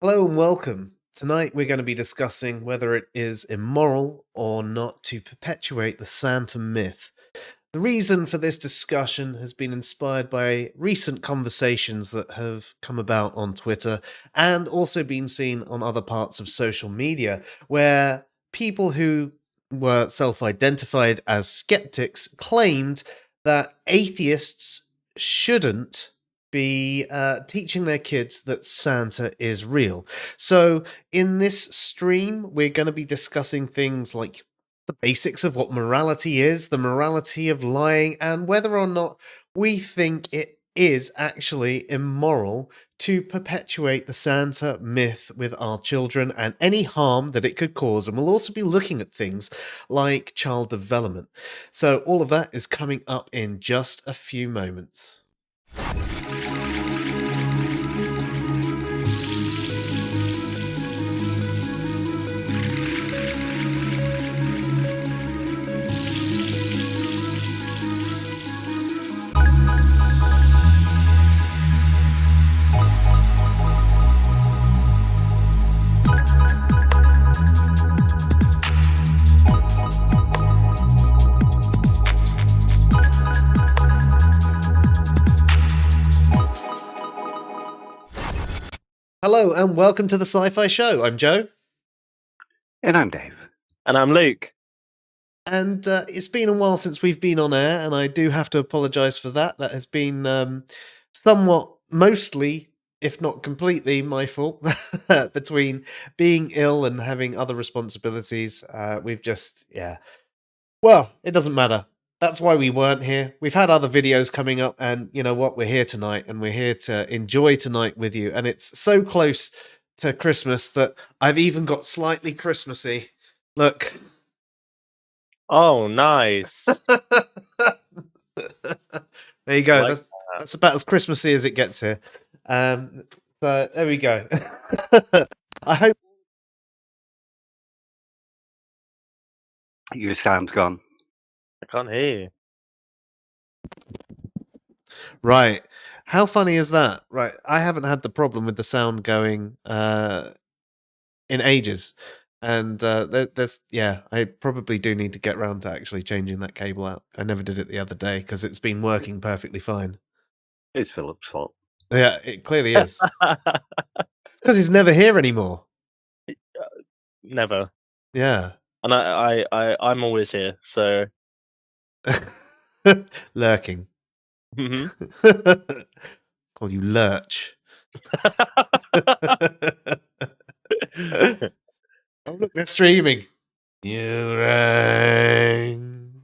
Hello and welcome. Tonight we're going to be discussing whether it is immoral or not to perpetuate the Santa myth. The reason for this discussion has been inspired by recent conversations that have come about on Twitter and also been seen on other parts of social media, where people who were self identified as skeptics claimed that atheists shouldn't be teaching their kids that Santa is real. So, in this stream, we're going to be discussing things like the basics of what morality is, the morality of lying, and whether or not we think it is actually immoral to perpetuate the Santa myth with our children and any harm that it could cause. And we'll also be looking at things like child development. So, all of that is coming up in just a few moments. Hello and welcome to the Sci-Fi Show. I'm Joe. And I'm Dave. And I'm Luke. And it's been a while since we've been on air, and I do have to apologise for that. That has been somewhat, mostly, if not completely, my fault. Between being ill and having other responsibilities, we've just, Well, it doesn't matter. That's why we weren't here. We've had other videos coming up, and you know what? We're here tonight, and we're here to enjoy tonight with you. And it's so close to Christmas that I've even got slightly Christmassy. Look. Oh, nice. There you go. That's about as Christmassy as it gets here. So there we go. I hope your sound's gone. I can't hear you. Right. How funny is that? Right. I haven't had the problem with the sound going in ages. And I probably do need to get round to actually changing that cable out. I never did it the other day because it's been working perfectly fine. It's Philip's fault. Yeah, it clearly is. Because he's never here anymore. Never. Yeah. And I'm always here, so lurking. Mm-hmm. Call you Lurch. Oh, look, they're streaming. You rang.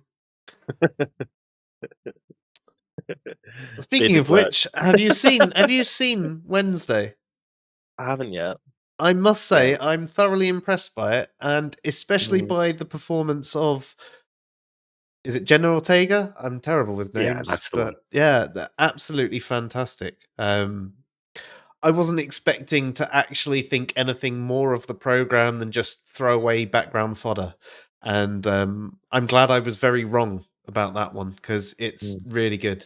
Speaking of which, have you seen Wednesday? I haven't yet. I must say, I'm thoroughly impressed by it, and especially by the performance of. Is it Jenna Ortega? I'm terrible with names, that's the but one. yeah, they're absolutely fantastic. I wasn't expecting to actually think anything more of the program than just throw away background fodder, and I'm glad I was very wrong about that one because it's really good.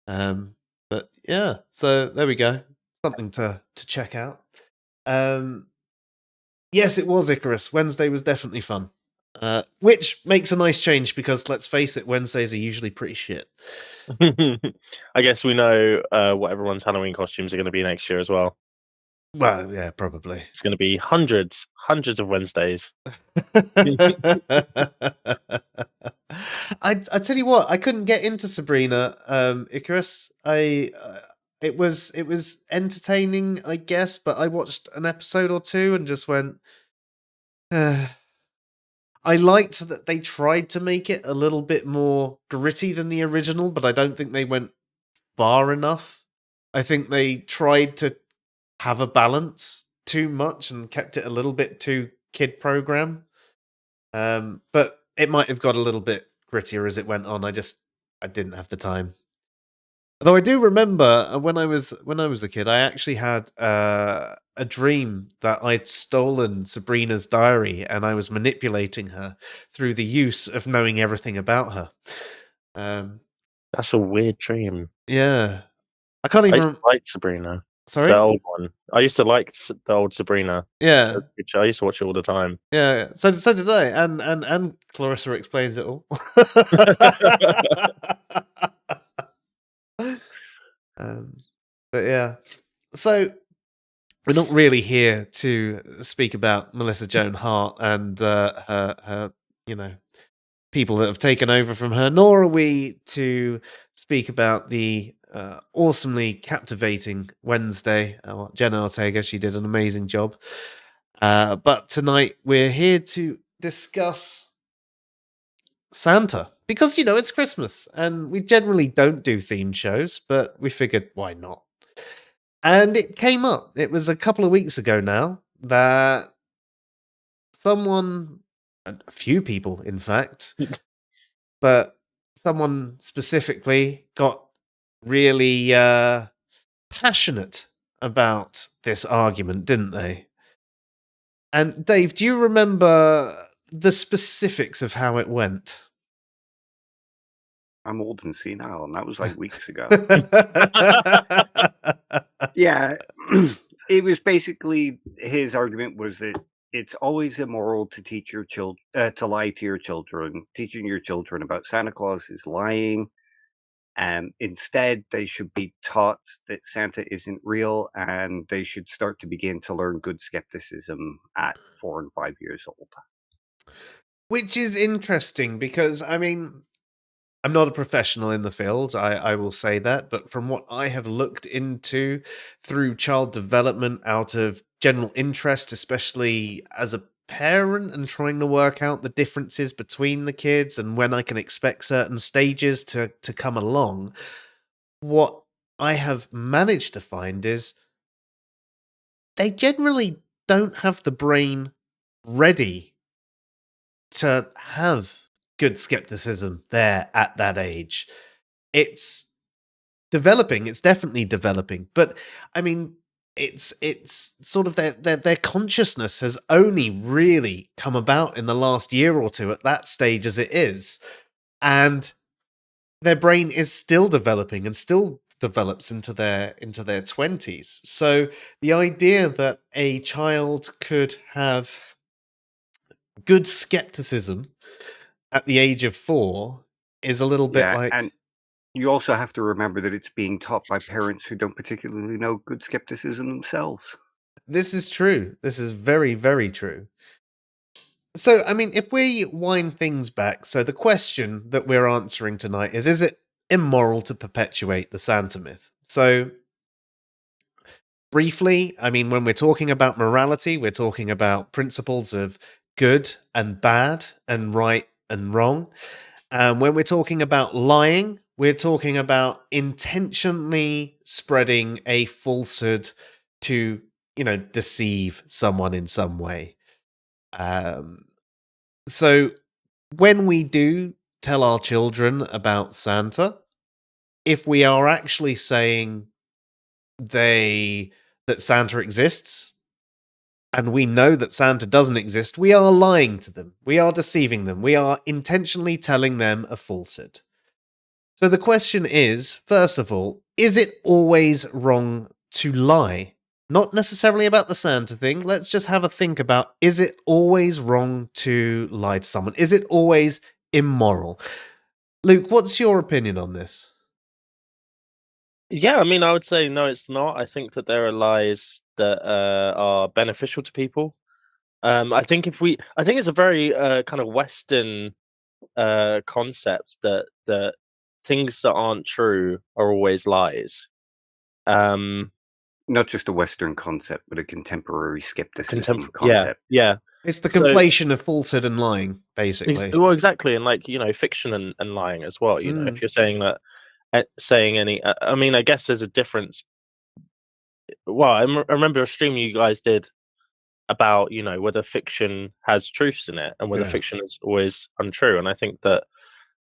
But yeah, so there we go, something to check out. Yes, it was Icarus. Wednesday was definitely fun. Which makes a nice change because let's face it, Wednesdays are usually pretty shit. I guess we know what everyone's Halloween costumes are going to be next year as well. Well, yeah, probably. It's going to be hundreds of Wednesdays. I tell you what, I couldn't get into Sabrina Icarus. It was entertaining, I guess, but I watched an episode or two and just went. I liked that they tried to make it a little bit more gritty than the original, but I don't think they went far enough. I think they tried to have a balance too much and kept it a little bit too kid program. But it might have got a little bit grittier as it went on. I didn't have the time. Although I do remember when I was a kid, I actually had a dream that I'd stolen Sabrina's diary and I was manipulating her through the use of knowing everything about her. That's a weird dream. Yeah, I can't even like Sabrina. Sorry? The old one. I used to like the old Sabrina. Yeah. Which I used to watch it all the time. Yeah. So did I. And Clarissa explains it all. um, but yeah. So we're not really here to speak about Melissa Joan Hart and her, people that have taken over from her, nor are we to speak about the awesomely captivating Wednesday. Jenna Ortega, she did an amazing job. But tonight we're here to discuss Santa because it's Christmas and we generally don't do themed shows, but we figured why not? And it came up. It was a couple of weeks ago now that a few people, in fact, but someone specifically got really passionate about this argument, didn't they? And Dave, do you remember the specifics of how it went? I'm old and senile, and that was like weeks ago. Yeah, it was basically his argument was that it's always immoral to teach your to lie to your children. Teaching your children about Santa Claus is lying. Instead, they should be taught that Santa isn't real, and they should start to begin to learn good skepticism at 4 and 5 years old. Which is interesting because, I mean, I'm not a professional in the field, I will say that, but from what I have looked into through child development out of general interest, especially as a parent and trying to work out the differences between the kids and when I can expect certain stages to come along, what I have managed to find is they generally don't have the brain ready to have good skepticism there at that age. It's developing, it's definitely developing, but I mean, it's sort of their consciousness has only really come about in the last year or two at that stage as it is, and their brain is still developing and still develops into their 20s. So the idea that a child could have good skepticism at the age of 4 is a little bit Yeah, and like, you also have to remember that it's being taught by parents who don't particularly know good skepticism themselves. this is true. This is very, very true. So, I mean, if we wind things back, so the question that we're answering tonight is it immoral to perpetuate the Santa myth? So, briefly, I mean, when we're talking about morality, we're talking about principles of good and bad and right and wrong. And when we're talking about lying, we're talking about intentionally spreading a falsehood to, deceive someone in some way. Um, so when we do tell our children about Santa, if we are actually saying they that Santa exists, and we know that Santa doesn't exist, we are lying to them. We are deceiving them. We are intentionally telling them a falsehood. So the question is, first of all, is it always wrong to lie? Not necessarily about the Santa thing. Let's just have a think about, is it always wrong to lie to someone? Is it always immoral? Luke, what's your opinion on this? Yeah, I mean, I would say no, it's not. I think that there are lies that are beneficial to people. I think I think it's a very kind of Western concept that things that aren't true are always lies. Um, Not just a Western concept, but a contemporary skepticism yeah, concept. yeah. It's the So conflation of falsehood and lying, basically. well, exactly, and like fiction and lying as well. If you're saying that, saying any, I mean, I guess there's a difference. Well, I remember a stream you guys did about whether fiction has truths in it and whether Yeah. fiction is always untrue, and I think that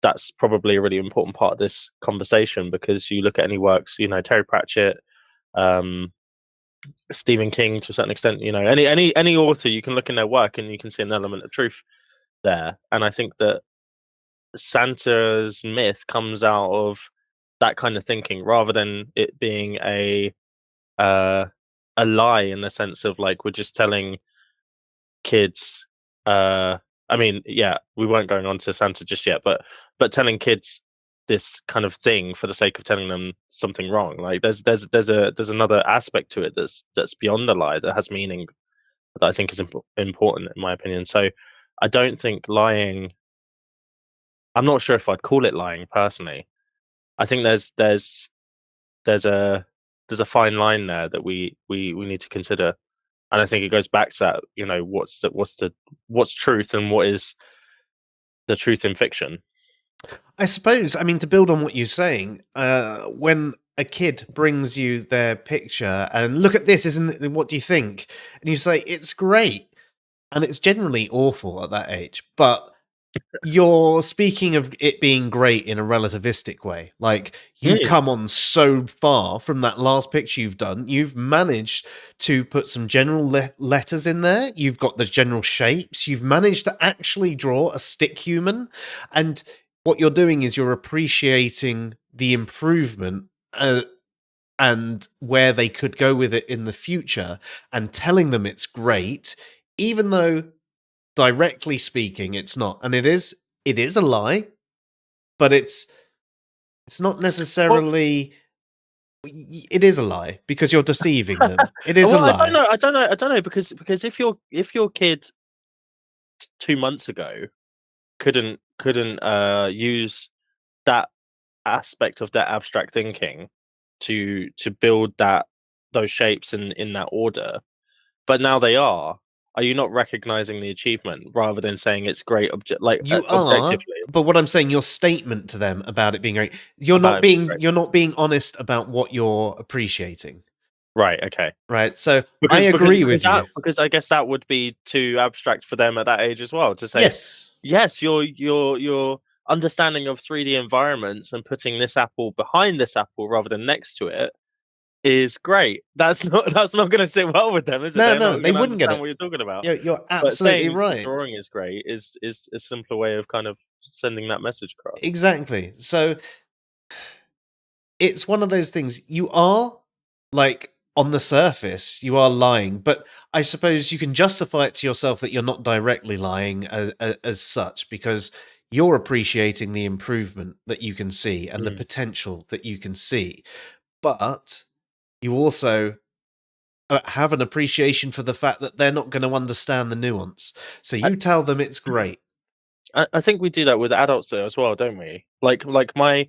that's probably a really important part of this conversation because you look at any works, Terry Pratchett, um, Stephen King to a certain extent, any author, you can look in their work and you can see an element of truth there, and I think that Santa's myth comes out of that kind of thinking rather than it being a a lie in the sense of like we're just telling kids. I mean, yeah, we weren't going on to Santa just yet, but telling kids this kind of thing for the sake of telling them something wrong. Like there's another aspect to it that's beyond the lie that has meaning that I think is important in my opinion. So I don't think lying. I'm not sure if I'd call it lying personally. I think there's a fine line there that we need to consider, and I think it goes back to that. You know, what's truth and what is the truth in fiction. I suppose, I mean, to build on what you're saying, when a kid brings you their picture and look at this, isn't it? What do you think? And you say, it's great. And it's generally awful at that age. But you're speaking of it being great in a relativistic way. Like, you've Mm. come on so far from that last picture you've done. You've managed to put some general letters in there. You've got the general shapes. You've managed to actually draw a stick human. And what you're doing is you're appreciating the improvement and where they could go with it in the future and telling them it's great, even though directly speaking it's not. And it is a lie, but it's not Well, necessarily. It is a lie because you're deceiving them. It is a well, I don't lie. know. I don't know because if your kid 2 months ago couldn't use that aspect of that abstract thinking to build those shapes in that order, but now they are. Are you not recognizing the achievement rather than saying it's great You are, objectively but what I'm saying, your statement to them about it being great, you're about not it being being great? you're not being honest about what you're appreciating, Right, okay. right? So I agree with you. Because I guess that would be too abstract for them at that age as well to say, Yes. yes, your understanding of 3D environments and putting this apple behind this apple rather than next to it is great. That's not going to sit well with them, is it? No, They're no, not they going to wouldn't get understand it. what you're talking about. You're But absolutely saying right. drawing is great is a simpler way of kind of sending that message across. Exactly. So it's one of those things. You are like on the surface, you are lying, but I suppose you can justify it to yourself that you're not directly lying as such because you're appreciating the improvement that you can see and the Mm. potential that you can see. But you also have an appreciation for the fact that they're not going to understand the nuance. So I, you tell them it's great. I think we do that with adults though as well, don't we? Like my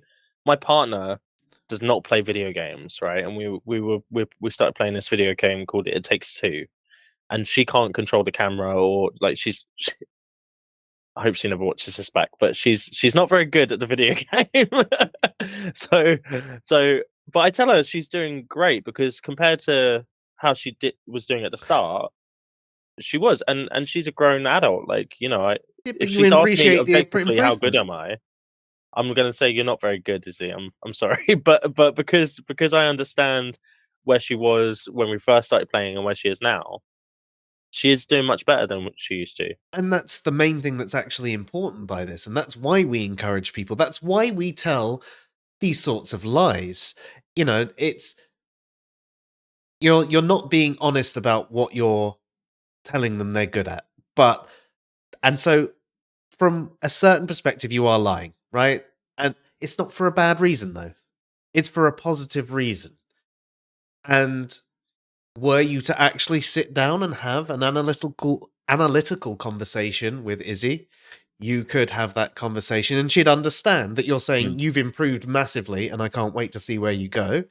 partner does not play video games, right? And we started playing this video game called It Takes Two, and she can't control the camera or like I hope she never watches this back, but she's not very good at the video game. so so but I tell her she's doing great because compared to how was doing at the start, she was, and she's a grown adult. Like, you know, Yeah, but if you she's asked me appreciate the objectively how good improvement. am I, I'm gonna say you're not very good, is he? I'm sorry, but because I understand where she was when we first started playing and where she is now, she is doing much better than what she used to. And that's the main thing that's actually important by this. And that's why we encourage people. That's why we tell these sorts of lies. You know, it's you're not being honest about what you're telling them they're good at. But and so from a certain perspective you are lying, right? And it's not for a bad reason though. It's for a positive reason. And were you to actually sit down and have an analytical conversation with Izzy, you could have that conversation and she'd understand that you're Mm. saying you've improved massively and I can't wait to see where you go.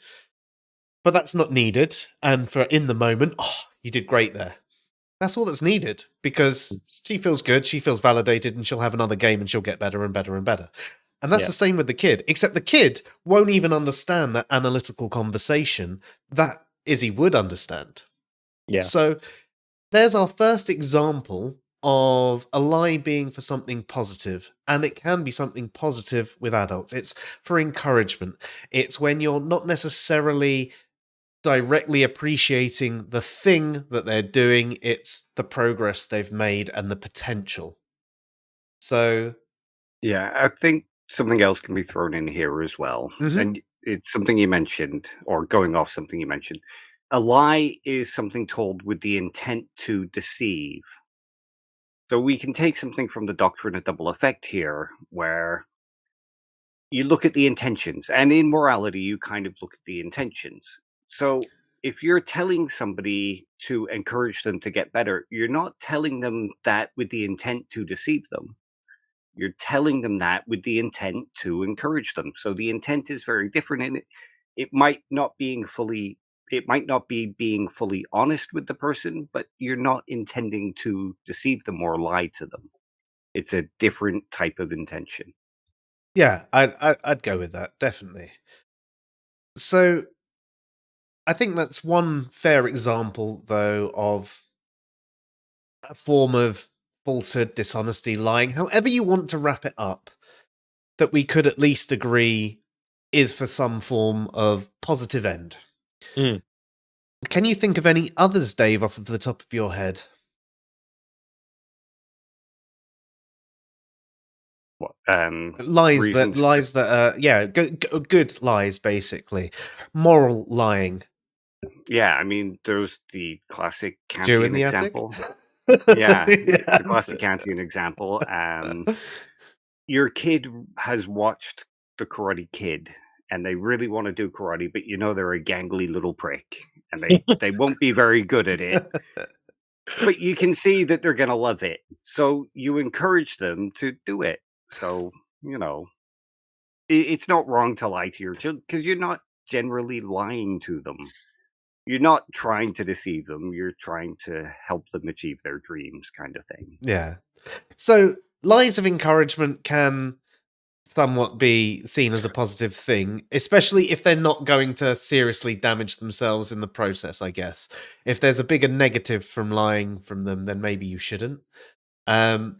But that's not needed. And for in the moment, oh, you did great there. That's all that's needed because she feels good, she feels validated, and she'll have another game and she'll get better and better and better. And that's Yeah, the same with the kid, except the kid won't even understand that analytical conversation that Izzy would understand. yeah. So there's our first example of a lie being for something positive, and it can be something positive with adults. It's for encouragement. It's when you're not necessarily directly appreciating the thing that they're doing, it's the progress they've made and the potential. So, Yeah, I think something else can be thrown in here as well, mhm. and it's something you mentioned, or going off something you mentioned. a lie is something told with the intent to deceive. So we can take something from the doctrine of double effect here, where you look at the intentions, and in morality, you kind of look at the intentions. So if you're telling somebody to encourage them to get better, you're not telling them that with the intent to deceive them. You're telling them that with the intent to encourage them. So the intent is very different, and it might not being fully it might not be being fully honest with the person, but you're not intending to deceive them or lie to them. It's a different type of intention. Yeah, I'd go with that, definitely. So I think that's one fair example, though, of a form of falsehood, dishonesty, lying, however you want to wrap it up, that we could at least agree is for some form of positive end. Mm. Can you think of any others, Dave, off of the top of your head? Reasons Good lies, basically. Moral lying. Yeah, I mean, there's the classic Jew in Kantian the attic? example. Yeah, Yeah. the classic Kantian example. Your kid has watched The Karate Kid, and they really want to do karate, but they're a gangly little prick, and they won't be very good at it. But you can see that they're gonna love it, so you encourage them to do it. So it's not wrong to lie to your children because you're not generally lying to them. You're not trying to deceive them. You're trying to help them achieve their dreams, kind of thing. Yeah. So lies of encouragement can somewhat be seen as a positive thing, especially if they're not going to seriously damage themselves in the process, I guess. If there's a bigger negative from lying from them, then maybe you shouldn't. Um,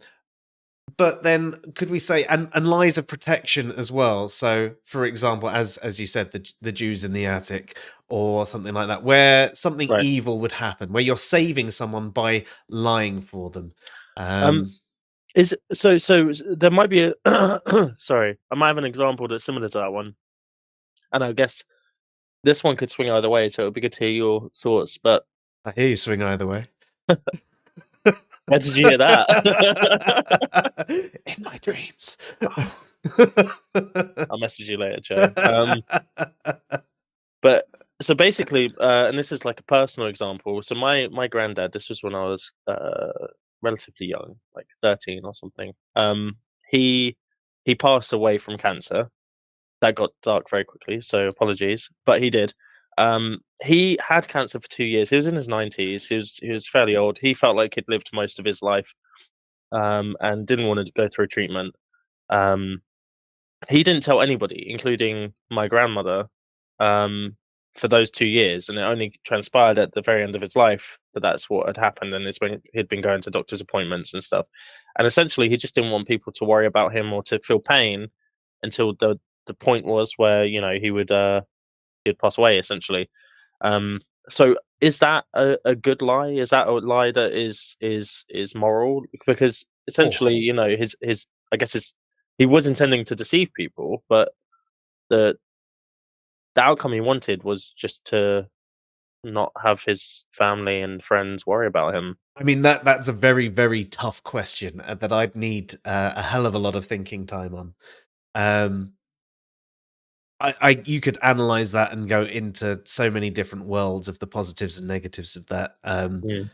but then could we say and lies of protection as well? So, for example, as you said, the Jews in the attic or something like that, where something Right. evil would happen, where you're saving someone by lying for them. Is so there might be a sorry, I might have an example that's similar to that one. And I guess this one could swing either way, so it would be good to hear your thoughts. But I hear you swing either way. where did you hear that? In my dreams. I'll message you later, Joe. But so basically, and this is like a personal example. So my granddad, this was when I was relatively young, like 13 or something. He passed away from cancer. That got dark very quickly, so apologies, but he did. He had cancer for 2 years. He was in his 90s. He was fairly old. He felt like he'd lived most of his life, and didn't want to go through treatment. Um, he didn't tell anybody, including my grandmother, um, for those 2 years, and it only transpired at the very end of his life that that's what had happened, and he'd been going to doctor's appointments and stuff, and essentially he just didn't want people to worry about him or to feel pain until the point was where he'd pass away essentially. Um, so is that a good lie? Is that a lie that is moral? Because essentially, Oh, his I guess he was intending to deceive people, but the the outcome he wanted was just to not have his family and friends worry about him. I mean that's a very very tough question that I'd need a hell of a lot of thinking time on. Um, you could analyze that and go into so many different worlds of the positives and negatives of that. Mm.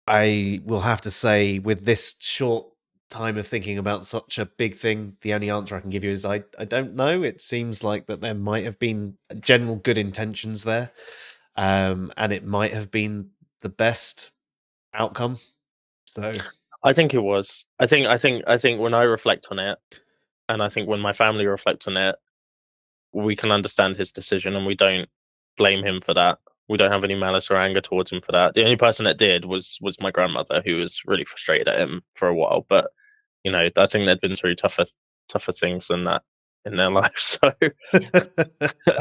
I will have to say, with this short time of thinking about such a big thing, the only answer I can give you is I don't know. It seems like that there might have been general good intentions there, and it might have been the best outcome. So I think it was. I think when I reflect on it, and I think when my family reflect on it, we can understand his decision, and we don't blame him for that. We don't have any malice or anger towards him for that. The only person that did was my grandmother, who was really frustrated at him for a while. But I think they'd been through tougher things than that in their lives.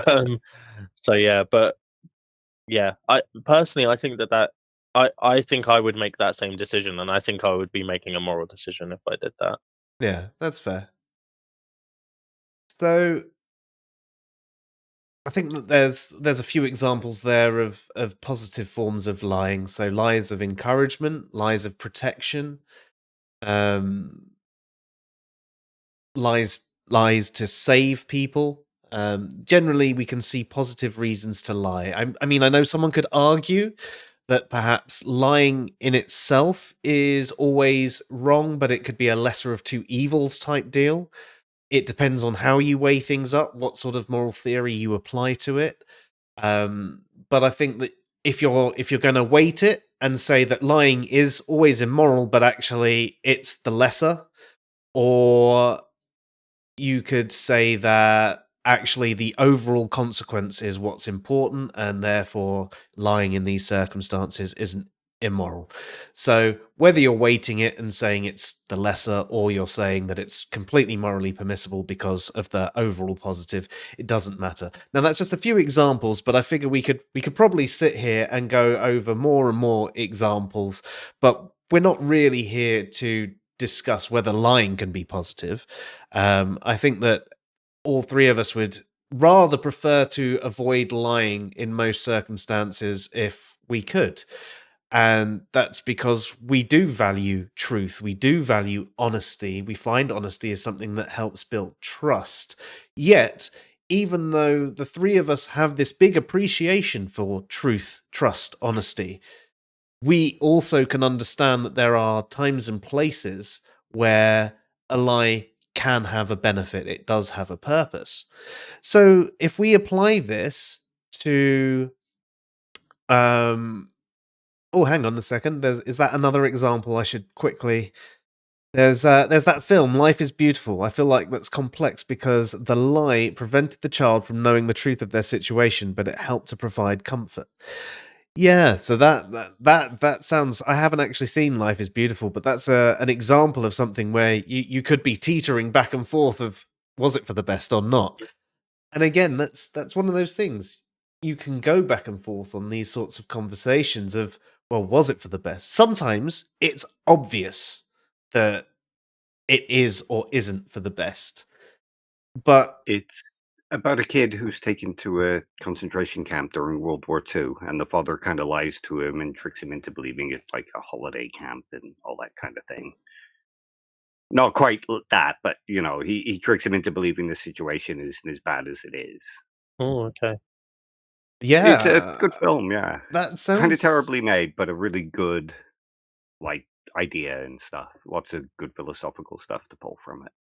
Um, so yeah, but yeah, I personally I think that I think I would make that same decision, and I think I would be making a moral decision if I did that. yeah, that's fair. So I think that there's a few examples there of positive forms of lying. So lies of encouragement, lies of protection, um, lies to save people. Generally, we can see positive reasons to lie. I mean, I know someone could argue that perhaps lying in itself is always wrong, but it could be a lesser of two evils type deal. It depends on how you weigh things up, what sort of moral theory you apply to it. But I think that if you're going to weight it and say that lying is always immoral, but actually it's the lesser, or you could say that actually the overall consequence is what's important, and therefore lying in these circumstances isn't immoral. So whether you're weighting it and saying it's the lesser, or you're saying that it's completely morally permissible because of the overall positive, it doesn't matter. Now that's just a few examples, but I figure we could probably sit here and go over more and more examples, but we're not really here to discuss whether lying can be positive. I think that all three of us would rather prefer to avoid lying in most circumstances if we could. And that's because we do value truth. We do value honesty. We find honesty is something that helps build trust. Yet, even though the three of us have this big appreciation for truth, trust, honesty, we also can understand that there are times and places where a lie can have a benefit. It does have a purpose. So if we apply this to oh, hang on a second. Is that another example I should quickly there's that film, Life is Beautiful. I feel like that's complex because the lie prevented the child from knowing the truth of their situation, but it helped to provide comfort. Yeah, so that sounds. I haven't actually seen Life is Beautiful, but that's an example of something where you could be teetering back and forth of was it for the best or not. And again, that's one of those things. You can go back and forth on these sorts of conversations of, well, was it for the best? Sometimes it's obvious that it is or isn't for the best. But It's about a kid who's taken to a concentration camp during World War II, and the father kind of lies to him and tricks him into believing it's like a holiday camp and all that kind of thing. Not quite that, but he tricks him into believing the situation isn't as bad as it is. Oh, okay. It's a yeah, good film, yeah. that Kind of sounds terribly made, but a really good like idea and stuff. Lots of good philosophical stuff to pull from it.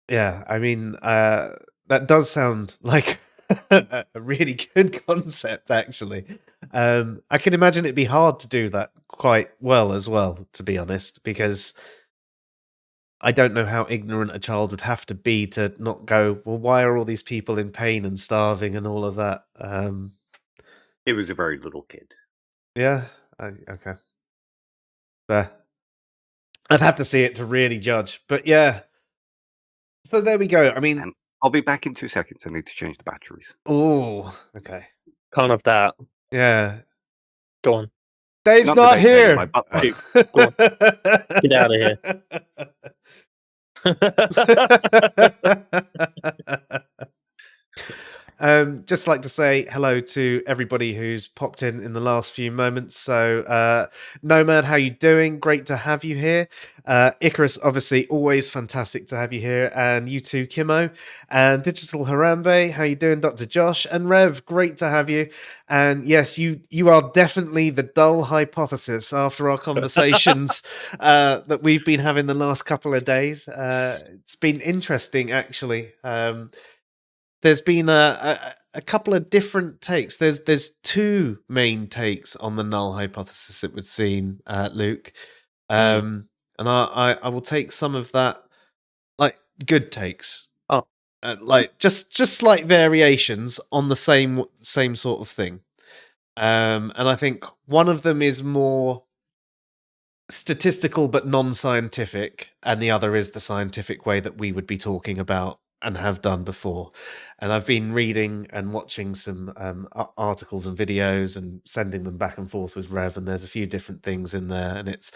Yeah, I mean, that does sound like a really good concept, actually. I can imagine it'd be hard to do that quite well as well, to be honest, because I don't know how ignorant a child would have to be to not go, well, why are all these people in pain and starving and all of that? It was a very little kid. Yeah, okay. Fair. I'd have to see it to really judge, but yeah. So there we go. I mean, I'll be back in 2 seconds. I need to change the batteries. oh, okay. Can't have that. Yeah. Go on. Dave's Not not the vape lady, here. my butler. Go on. Get out of here. Just like to say hello to everybody who's popped in the last few moments. So, Nomad, how you doing? Great to have you here. Icarus, obviously, always fantastic to have you here. And you too, Kimo. And Digital Harambe, how you doing, Dr. Josh? And Rev, great to have you. And yes, you are definitely the dull hypothesis after our conversations that we've been having the last couple of days. It's been interesting, actually. There's been a couple of different takes. There's two main takes on the null hypothesis, it would seem, Luke. And I will take some of that, like good takes. Oh. Like just slight variations on the same sort of thing. And I think one of them is more statistical but non-scientific, and the other is the scientific way that we would be talking about and have done before. And I've been reading and watching some articles and videos and sending them back and forth with Rev, and there's a few different things in there, and it's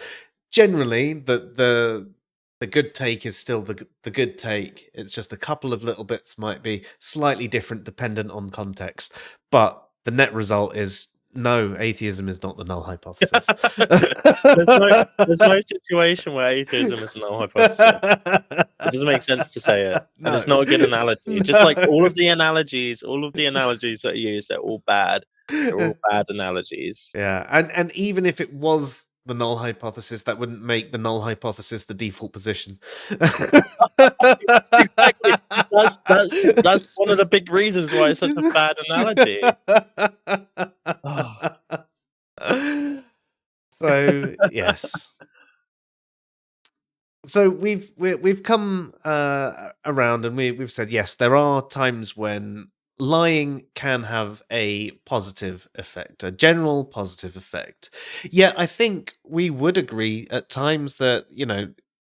generally the the good take is still the good take. It's just a couple of little bits might be slightly different dependent on context. But the net result is no, atheism is not the null hypothesis. There's no situation where atheism is a null hypothesis. It doesn't make sense to say it. No. And it's not a good analogy. Just like all of the analogies that are used, they're all bad. They're all bad analogies. Yeah, and even if it was the null hypothesis, that wouldn't make the null hypothesis the default position. Exactly. That's one of the big reasons why it's such a bad analogy. So yes. So we've come around and we've said yes, there are times when lying can have a positive effect, a general positive effect. Yet I think we would agree at times that,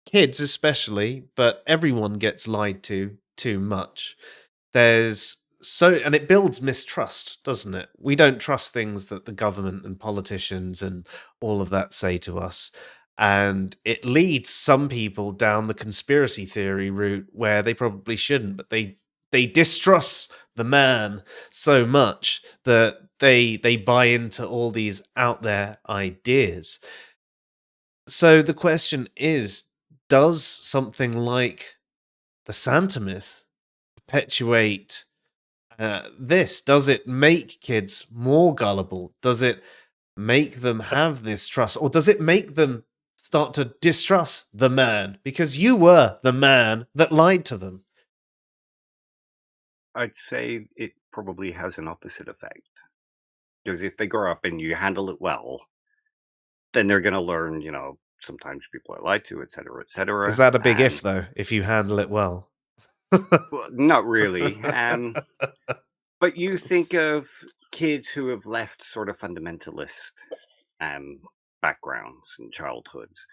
kids especially, but everyone gets lied to too much. And it builds mistrust, doesn't it? We don't trust things that the government and politicians and all of that say to us. And it leads some people down the conspiracy theory route where they probably shouldn't, but they distrust the man so much that they buy into all these out there ideas. So the question is, does something like the Santa myth perpetuate this? Does it make kids more gullible? Does it make them have this trust? Or does it make them start to distrust the man because you were the man that lied to them? I'd say it probably has an opposite effect. Because if they grow up and you handle it well, then they're going to learn, sometimes people are lied to, et cetera, et cetera. Is that a big if, though, if you handle it well? Well, not really. But you think of kids who have left sort of fundamentalist backgrounds and childhoods.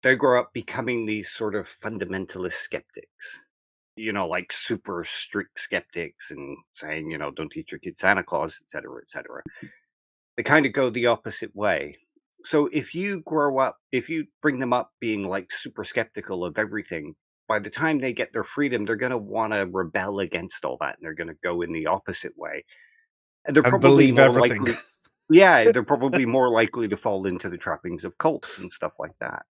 They grow up becoming these sort of fundamentalist skeptics. Like super strict skeptics and saying, don't teach your kids Santa Claus, et cetera, et cetera. They kind of go the opposite way. So if you bring them up being like super skeptical of everything, by the time they get their freedom, they're going to want to rebel against all that, and they're going to go in the opposite way. And they're probably believe more everything. likely. Yeah, they're probably more likely to fall into the trappings of cults and stuff like that.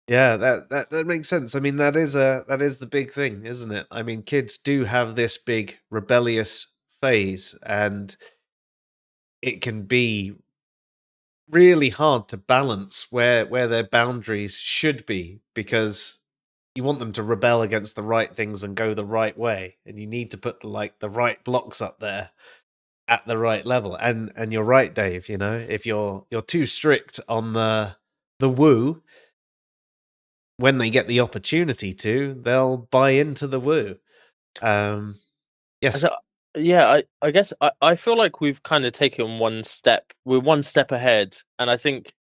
Yeah, that makes sense. I mean, that is the big thing, isn't it? I mean, kids do have this big rebellious phase, and it can be really hard to balance where their boundaries should be, because you want them to rebel against the right things and go the right way, and you need to put the right blocks up there at the right level. And you're right, Dave. If you're too strict on the woo, when they get the opportunity to, they'll buy into the woo. Yes. So, yeah, I guess I feel like we've kind of taken one step. We're one step ahead, and I think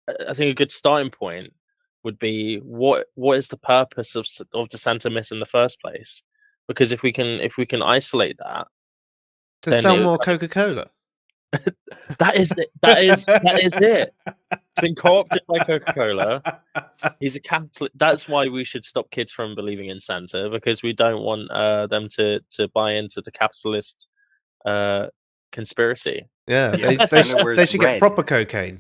a good starting point would be what is the purpose of the Santa myth in the first place? Because if we can isolate that, To then sell more Coca-Cola. that is it. It's been co-opted by Coca-Cola. He's a capitalist. That's why we should stop kids from believing in Santa, because we don't want them to buy into the capitalist conspiracy. Yeah, Yeah, they Santa should wears get proper cocaine.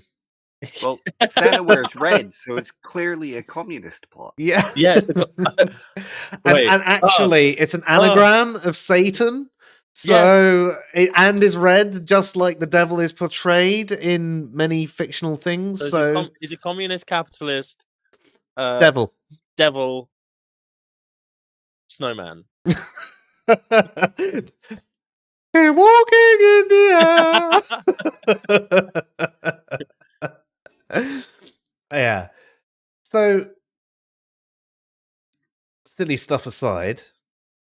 Well, Santa wears red, so it's clearly a communist plot. Yeah. Yeah. And actually, it's an anagram of Satan. So, and is red, just like the devil is portrayed in many fictional things. So he's a communist capitalist devil snowman. Walking in the air. Yeah. So, silly stuff aside,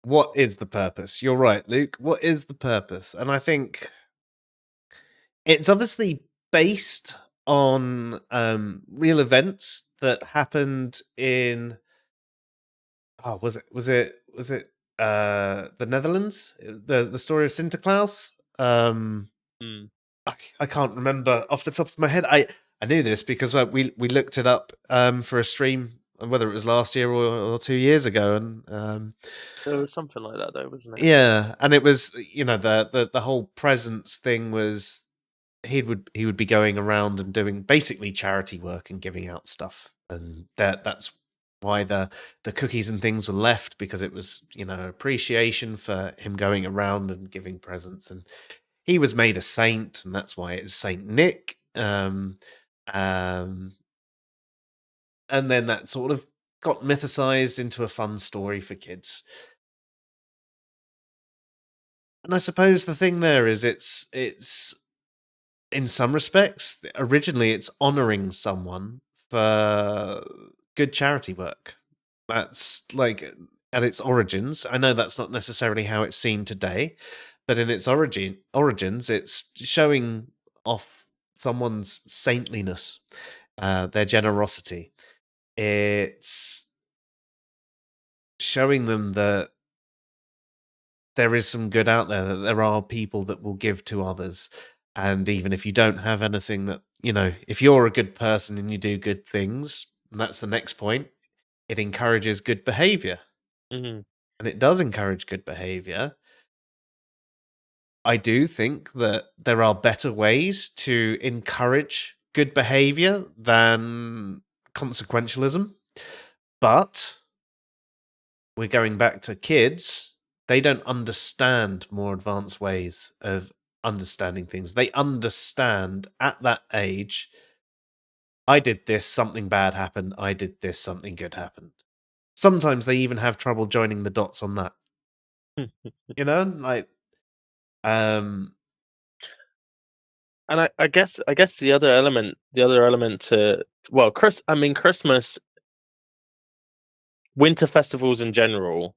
what is the purpose? You're right, Luke. What is the purpose? And I think it's obviously based on real events that happened in was it the Netherlands? The story of Sinterklaas? I can't remember off the top of my head. I knew this because we looked it up for a stream whether it was last year or 2 years ago, and There was something like that, though, wasn't it? yeah, and it was, the whole presents thing was he would be going around and doing basically charity work and giving out stuff, and that's why the cookies and things were left, because it was, appreciation for him going around and giving presents, and he was made a saint, and that's why it's Saint Nick. Um, and then that sort of got mythicized into a fun story for kids. And I suppose the thing there is it's in some respects, originally it's honoring someone for good charity work. That's like at its origins. I know that's not necessarily how it's seen today, but in its origins, it's showing off someone's saintliness, their generosity. It's showing them that there is some good out there, that there are people that will give to others. And even if you don't have anything that, if you're a good person and you do good things, and that's the next point, it encourages good behavior. Hmm. And it does encourage good behavior. I do think that there are better ways to encourage good behavior than consequentialism. But we're going back to kids. They don't understand more advanced ways of understanding things. They understand at that age, I did this, something bad happened. I did this, something good happened. Sometimes they even have trouble joining the dots on that. Like, And I guess the other element to, well, Christmas, winter festivals in general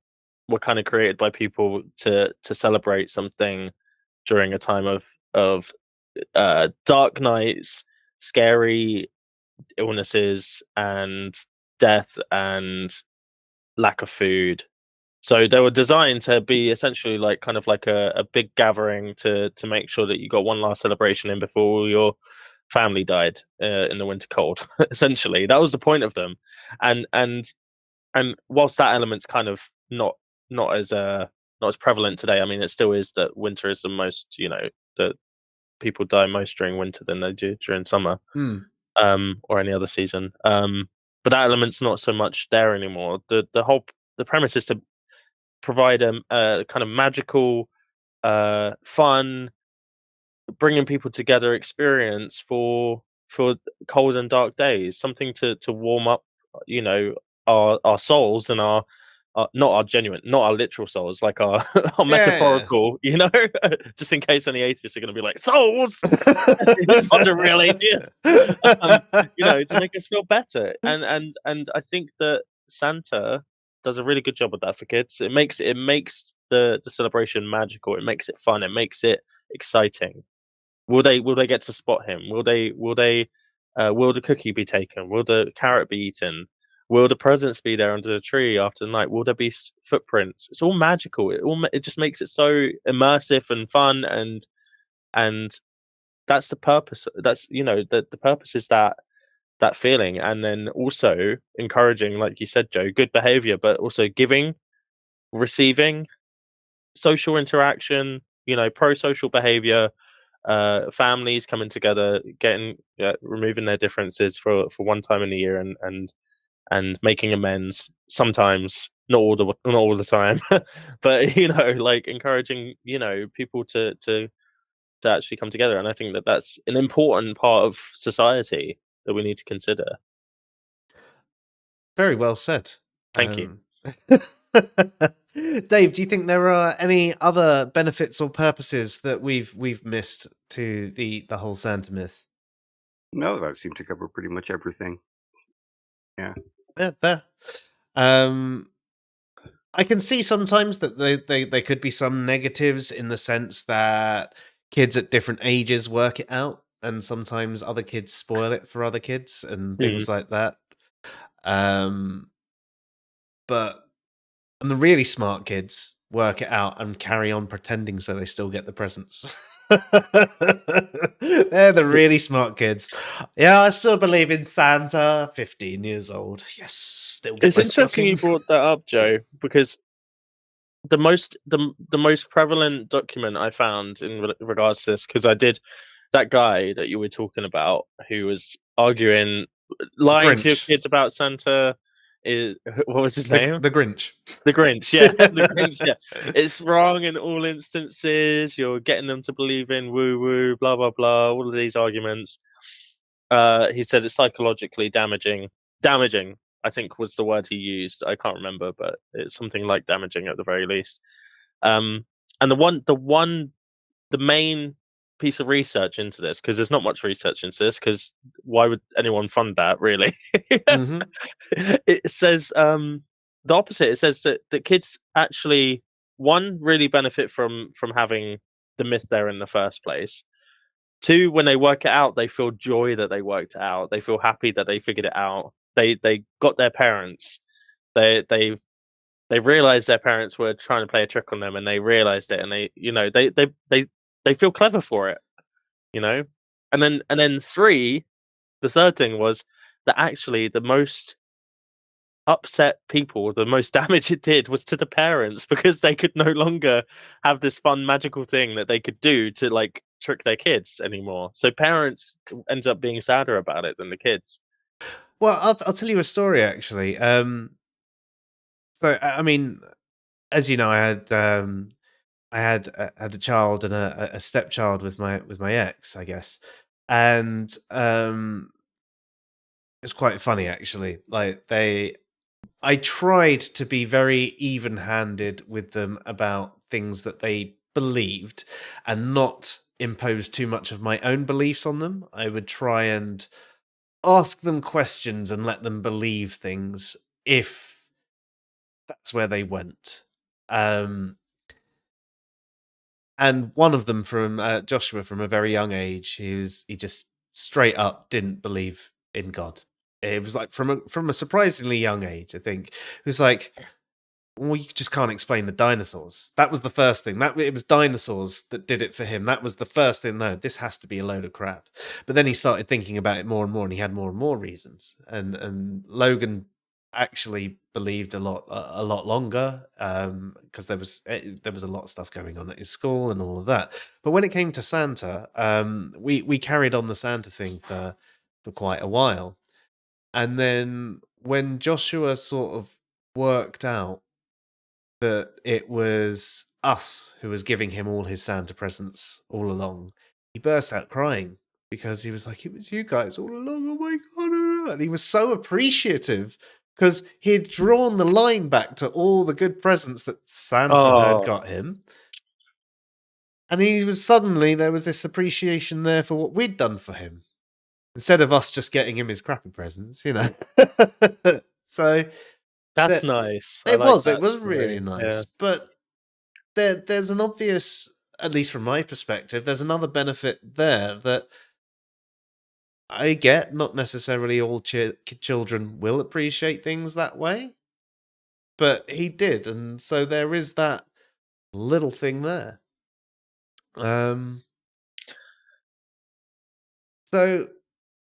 were kind of created by people to celebrate something during a time of dark nights, scary illnesses, and death, and lack of food. So they were designed to be essentially like kind of like a big gathering to make sure that you got one last celebration in before all your family died in the winter cold. Essentially, that was the point of them. And whilst that element's kind of not as not as prevalent today, I mean, it still is that winter is the most, that people die most during winter than they do during summer, hmm. or any other season. But that element's not so much there anymore. The premise is to provide a kind of magical, fun, bringing people together experience for cold and dark days, something to warm up, our souls, and our not our genuine, not our literal souls, like our our Yeah. metaphorical, just in case any atheists are going to be like, souls. He's not a real atheist. um, to make us feel better. And I think that Santa does a really good job of that for kids. It makes the celebration magical. It makes it fun. It makes it exciting. Will they get to spot him? Will the cookie be taken? Will the carrot be eaten? Will the presents be there under the tree after the night? Will there be footprints? It's all magical. It just makes it so immersive and fun, and that's the purpose. That's the purpose is that feeling, and then also encouraging, like you said, Joe, good behavior, but also giving, receiving, social interaction, pro-social behavior, families coming together, getting removing their differences for one time in the year, and making amends, sometimes, not all the time. But like encouraging, people to actually come together. And I think that that's an important part of society that we need to consider. Very well said. Thank you. Dave, do you think there are any other benefits or purposes that we've missed to the whole Santa myth? No, that seemed to cover pretty much everything. Yeah. Yeah, fair. I can see sometimes that they could be some negatives, in the sense that kids at different ages work it out, and sometimes other kids spoil it for other kids and Mm. things like that. But and the really smart kids work it out and carry on pretending so they still get the presents. They're the really smart kids. Yeah, I still believe in Santa. 15 years old. Yes, still get It's my interesting you stocking. brought that up, Joe, because the most prevalent document I found in regards to this, because I did that guy that you were talking about who was arguing, lying to your Grinch. kids about Santa is what was his name? The Grinch. The Grinch, yeah, the Grinch, yeah. It's wrong in all instances. You're getting them to believe in woo woo, blah blah blah. All of these arguments. He said it's psychologically damaging. Damaging, I think, was the word he used. I can't remember, but it's something like damaging at the very least. Um, and the main piece of research into this, because there's not much research into this, because why would anyone fund that, really? Hmm. It says the opposite. It says that kids actually, one, really benefit from having the myth there in the first place. Two, when they work it out, they feel joy that they worked it out. They feel happy that they figured it out. They got their parents. They realized their parents were trying to play a trick on them, and they realized it, and they feel clever for it, you know. And then three, the third thing was that actually the most upset people, the most damage it did was to the parents, because they could no longer have this fun magical thing that they could do to like trick their kids anymore. So parents ends up being sadder about it than the kids. Well, I'll tell you a story actually. So I mean, as you know, I had a child and a stepchild with my ex, I guess, and it's quite funny actually. I tried to be very even-handed with them about things that they believed, and not impose too much of my own beliefs on them. I would try and ask them questions and let them believe things if that's where they went. Um, and one of them from Joshua from a very young age, he just straight up didn't believe in God. It was like from a surprisingly young age, I think. It was like, well, you just can't explain the dinosaurs. That was the first thing. That it was dinosaurs that did it for him. That was the first thing. No, this has to be a load of crap. But then he started thinking about it more and more, and he had more and more reasons. And Logan actually believed a lot longer, because there was a lot of stuff going on at his school and all of that. But when it came to Santa, we carried on the Santa thing for quite a while, and then when Joshua sort of worked out that it was us who was giving him all his Santa presents all along, he burst out crying because he was like, "It was you guys all along. Oh my god!" And he was so appreciative because he had drawn the line back to all the good presents that Santa had Oh, got him, and he was suddenly there was this appreciation there for what we'd done for him instead of us just getting him his crappy presents. So that's that nice. I it like was that it was really story. Yeah. nice, but there's an obvious, at least from my perspective, there's another benefit there that I get. Not necessarily all children will appreciate things that way, but he did, and so there is that little thing there. Um, so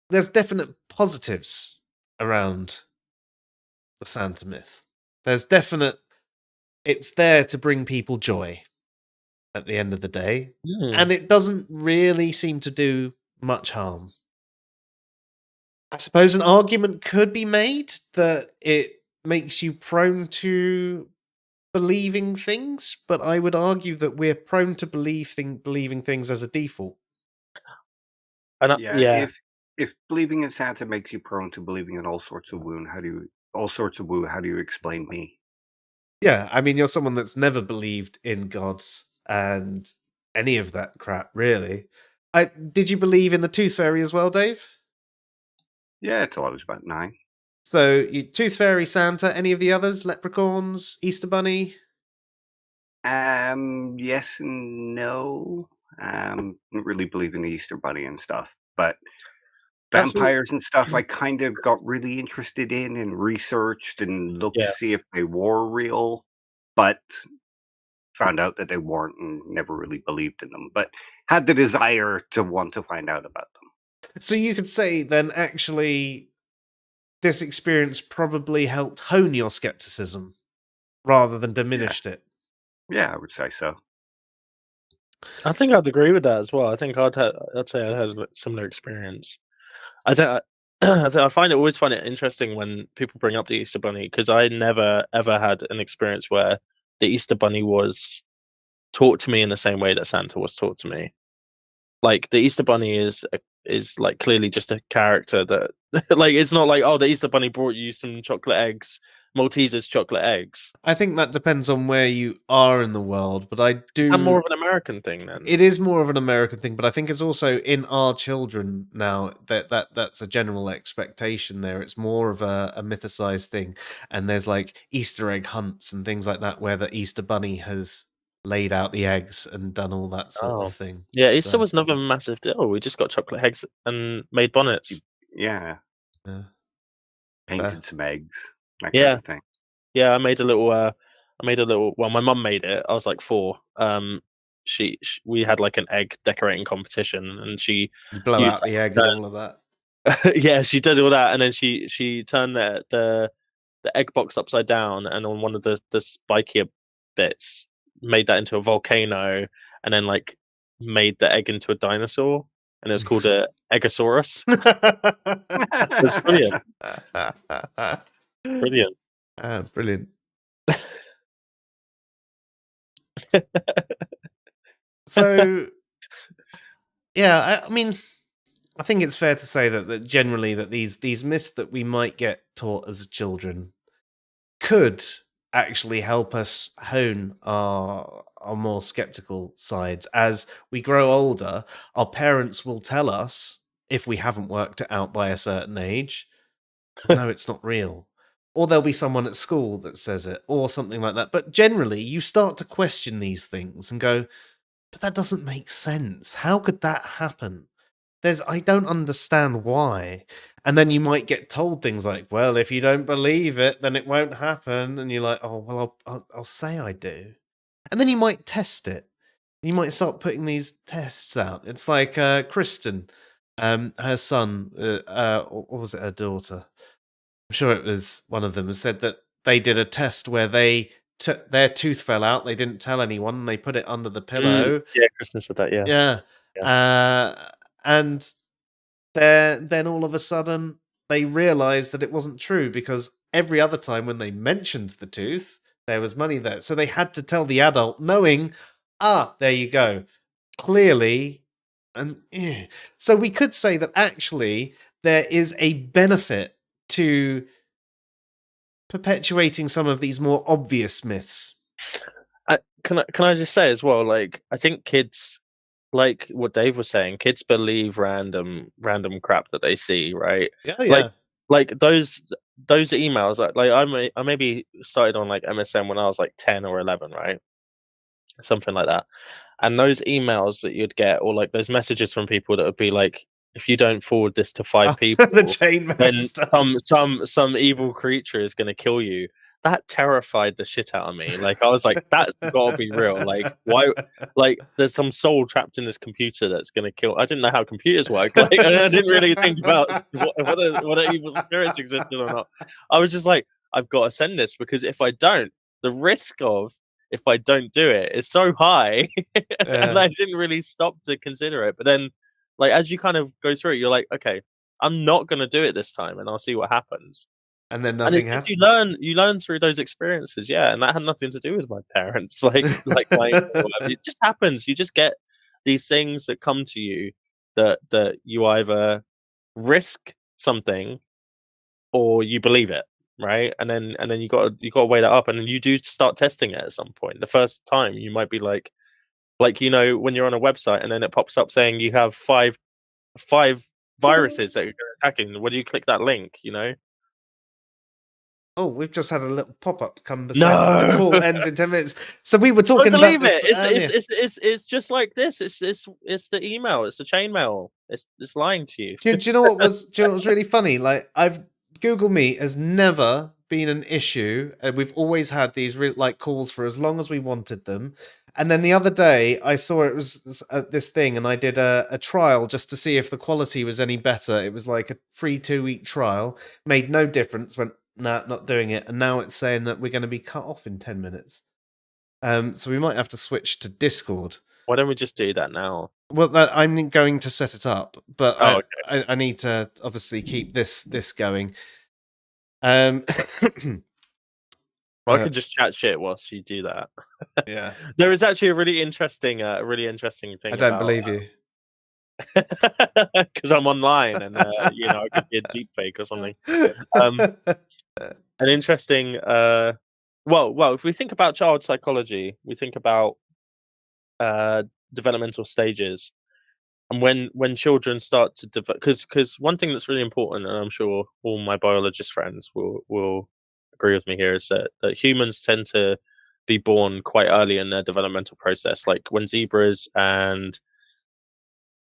there's definite positives around the Santa myth. There's definite. It's there to bring people joy at the end of the day, Hmm. and it doesn't really seem to do much harm. I suppose an argument could be made that it makes you prone to believing things, but I would argue that we're prone to believing things as a default. And Yeah, yeah, if believing in Santa makes you prone to believing in all sorts of woo, how do you explain me? Yeah, I mean, you're someone that's never believed in gods and any of that crap, really. Did you believe in the Tooth Fairy as well, Dave? Yeah, till I was about 9. So, Tooth Fairy, Santa, any of the others? Leprechauns, Easter Bunny? Yes and no. Didn't really believe in the Easter Bunny and stuff, but that's all. vampires and stuff I kind of got really interested in and researched and looked to Yeah, see if they were real, but found out that they weren't and never really believed in them, but had the desire to want to find out about them. So you could say then actually this experience probably helped hone your skepticism rather than diminished it. Yeah, I would say so. I think I'd agree with that as well. I think I'd say I had a similar experience. I think I always find it interesting when people bring up the Easter Bunny, because I never ever had an experience where the Easter Bunny was taught to me in the same way that Santa was taught to me. Like the Easter Bunny is like clearly just a character that like it's not like, oh, the Easter Bunny brought you some chocolate eggs, Maltesers chocolate eggs. I think that depends on where you are in the world, but I do. And more of an American thing then. It is more of an American thing, but I think it's also in our children now that's a general expectation there. It's more of a mythicized thing, and there's like Easter egg hunts and things like that where the Easter Bunny has laid out the eggs and done all that sort of thing. Yeah, Easter So, was never a massive deal. We just got chocolate eggs and made bonnets. Yeah, yeah. painted some eggs, that Yeah. kind of thing. Yeah, I made a little. Well, my mum made it. I was like 4. We had like an egg decorating competition, and she You blow used out the egg and all of that. yeah, she did all that, and then she turned the egg box upside down, and on one of the spikier bits, made that into a volcano, and then like made the egg into a dinosaur, and it was called a Eggosaurus. It's brilliant. Brilliant. Brilliant. So, yeah, I mean, I think it's fair to say that generally that these myths that we might get taught as children could actually help us hone our more skeptical sides. As we grow older, our parents will tell us, if we haven't worked it out by a certain age, no, it's not real. Or there'll be someone at school that says it, or something like that. But generally, you start to question these things and go, but that doesn't make sense. How could that happen? I don't understand why. And then you might get told things like, well, if you don't believe it, then it won't happen. And you're like, oh, well, I'll say I do. And then you might test it. You might start putting these tests out. It's like Kristen, her son, or was it her daughter? I'm sure it was one of them, said that they did a test where they their tooth fell out. They didn't tell anyone. And they put it under the pillow. Yeah, Kristen said that. Yeah. And then all of a sudden they realized that it wasn't true, because every other time when they mentioned the tooth, there was money there. So they had to tell the adult, knowing, there you go. Clearly. And so we could say that actually there is a benefit to perpetuating some of these more obvious myths. Can I just say as well, like, I think kids, like what Dave was saying, kids believe random crap that they see, right? Yeah. Like those emails, like I maybe started on like MSN when I was like 10 or 11, right? Something like that. And those emails that you'd get, or like those messages from people that would be like, if you don't forward this to 5 people, the chain then mail some evil creature is going to kill you. That terrified the shit out of me. Like, I was like, that's got to be real. Like, why? Like, there's some soul trapped in this computer that's going to kill. I didn't know how computers work. Like, I didn't really think about whether evil spirits existed or not. I was just like, I've got to send this, because if I don't, the risk of, if I don't do it, is so high. And I didn't really stop to consider it. But then, like, as you kind of go through it, you're like, okay, I'm not going to do it this time, and I'll see what happens. And then nothing happens. You learn through those experiences, yeah, and that had nothing to do with my parents, like my it just happens. You just get these things that come to you that you either risk something or you believe it, right? And then you got to weigh that up, and then you do start testing it at some point. The first time you might be like when you're on a website and then it pops up saying you have five viruses that you're attacking. When do you click that link? Oh, we've just had a little pop-up come beside No. the call ends in 10 minutes. So we were talking about this. It's just like this. It's the email. It's the chain mail. It's lying to you. Do you know what was really funny? Like, Google Meet has never been an issue, and we've always had these calls for as long as we wanted them. And then the other day, I saw it was this thing, and I did a trial just to see if the quality was any better. It was like a free 2-week trial, made no difference. Went, nah, not doing it. And now it's saying that we're going to be cut off in 10 minutes. So we might have to switch to Discord. Why don't we just do that now? Well, I'm going to set it up, but Oh, I need to obviously keep this going. Um, Well, I could just chat shit whilst you do that. yeah, There is actually a really interesting thing. I don't about, believe you. because I'm online and I could be a deep fake or something. An interesting. Well, if we think about child psychology, we think about developmental stages, and when children start to develop, because one thing that's really important, and I'm sure all my biologist friends will agree with me here, is that humans tend to be born quite early in their developmental process. Like when zebras and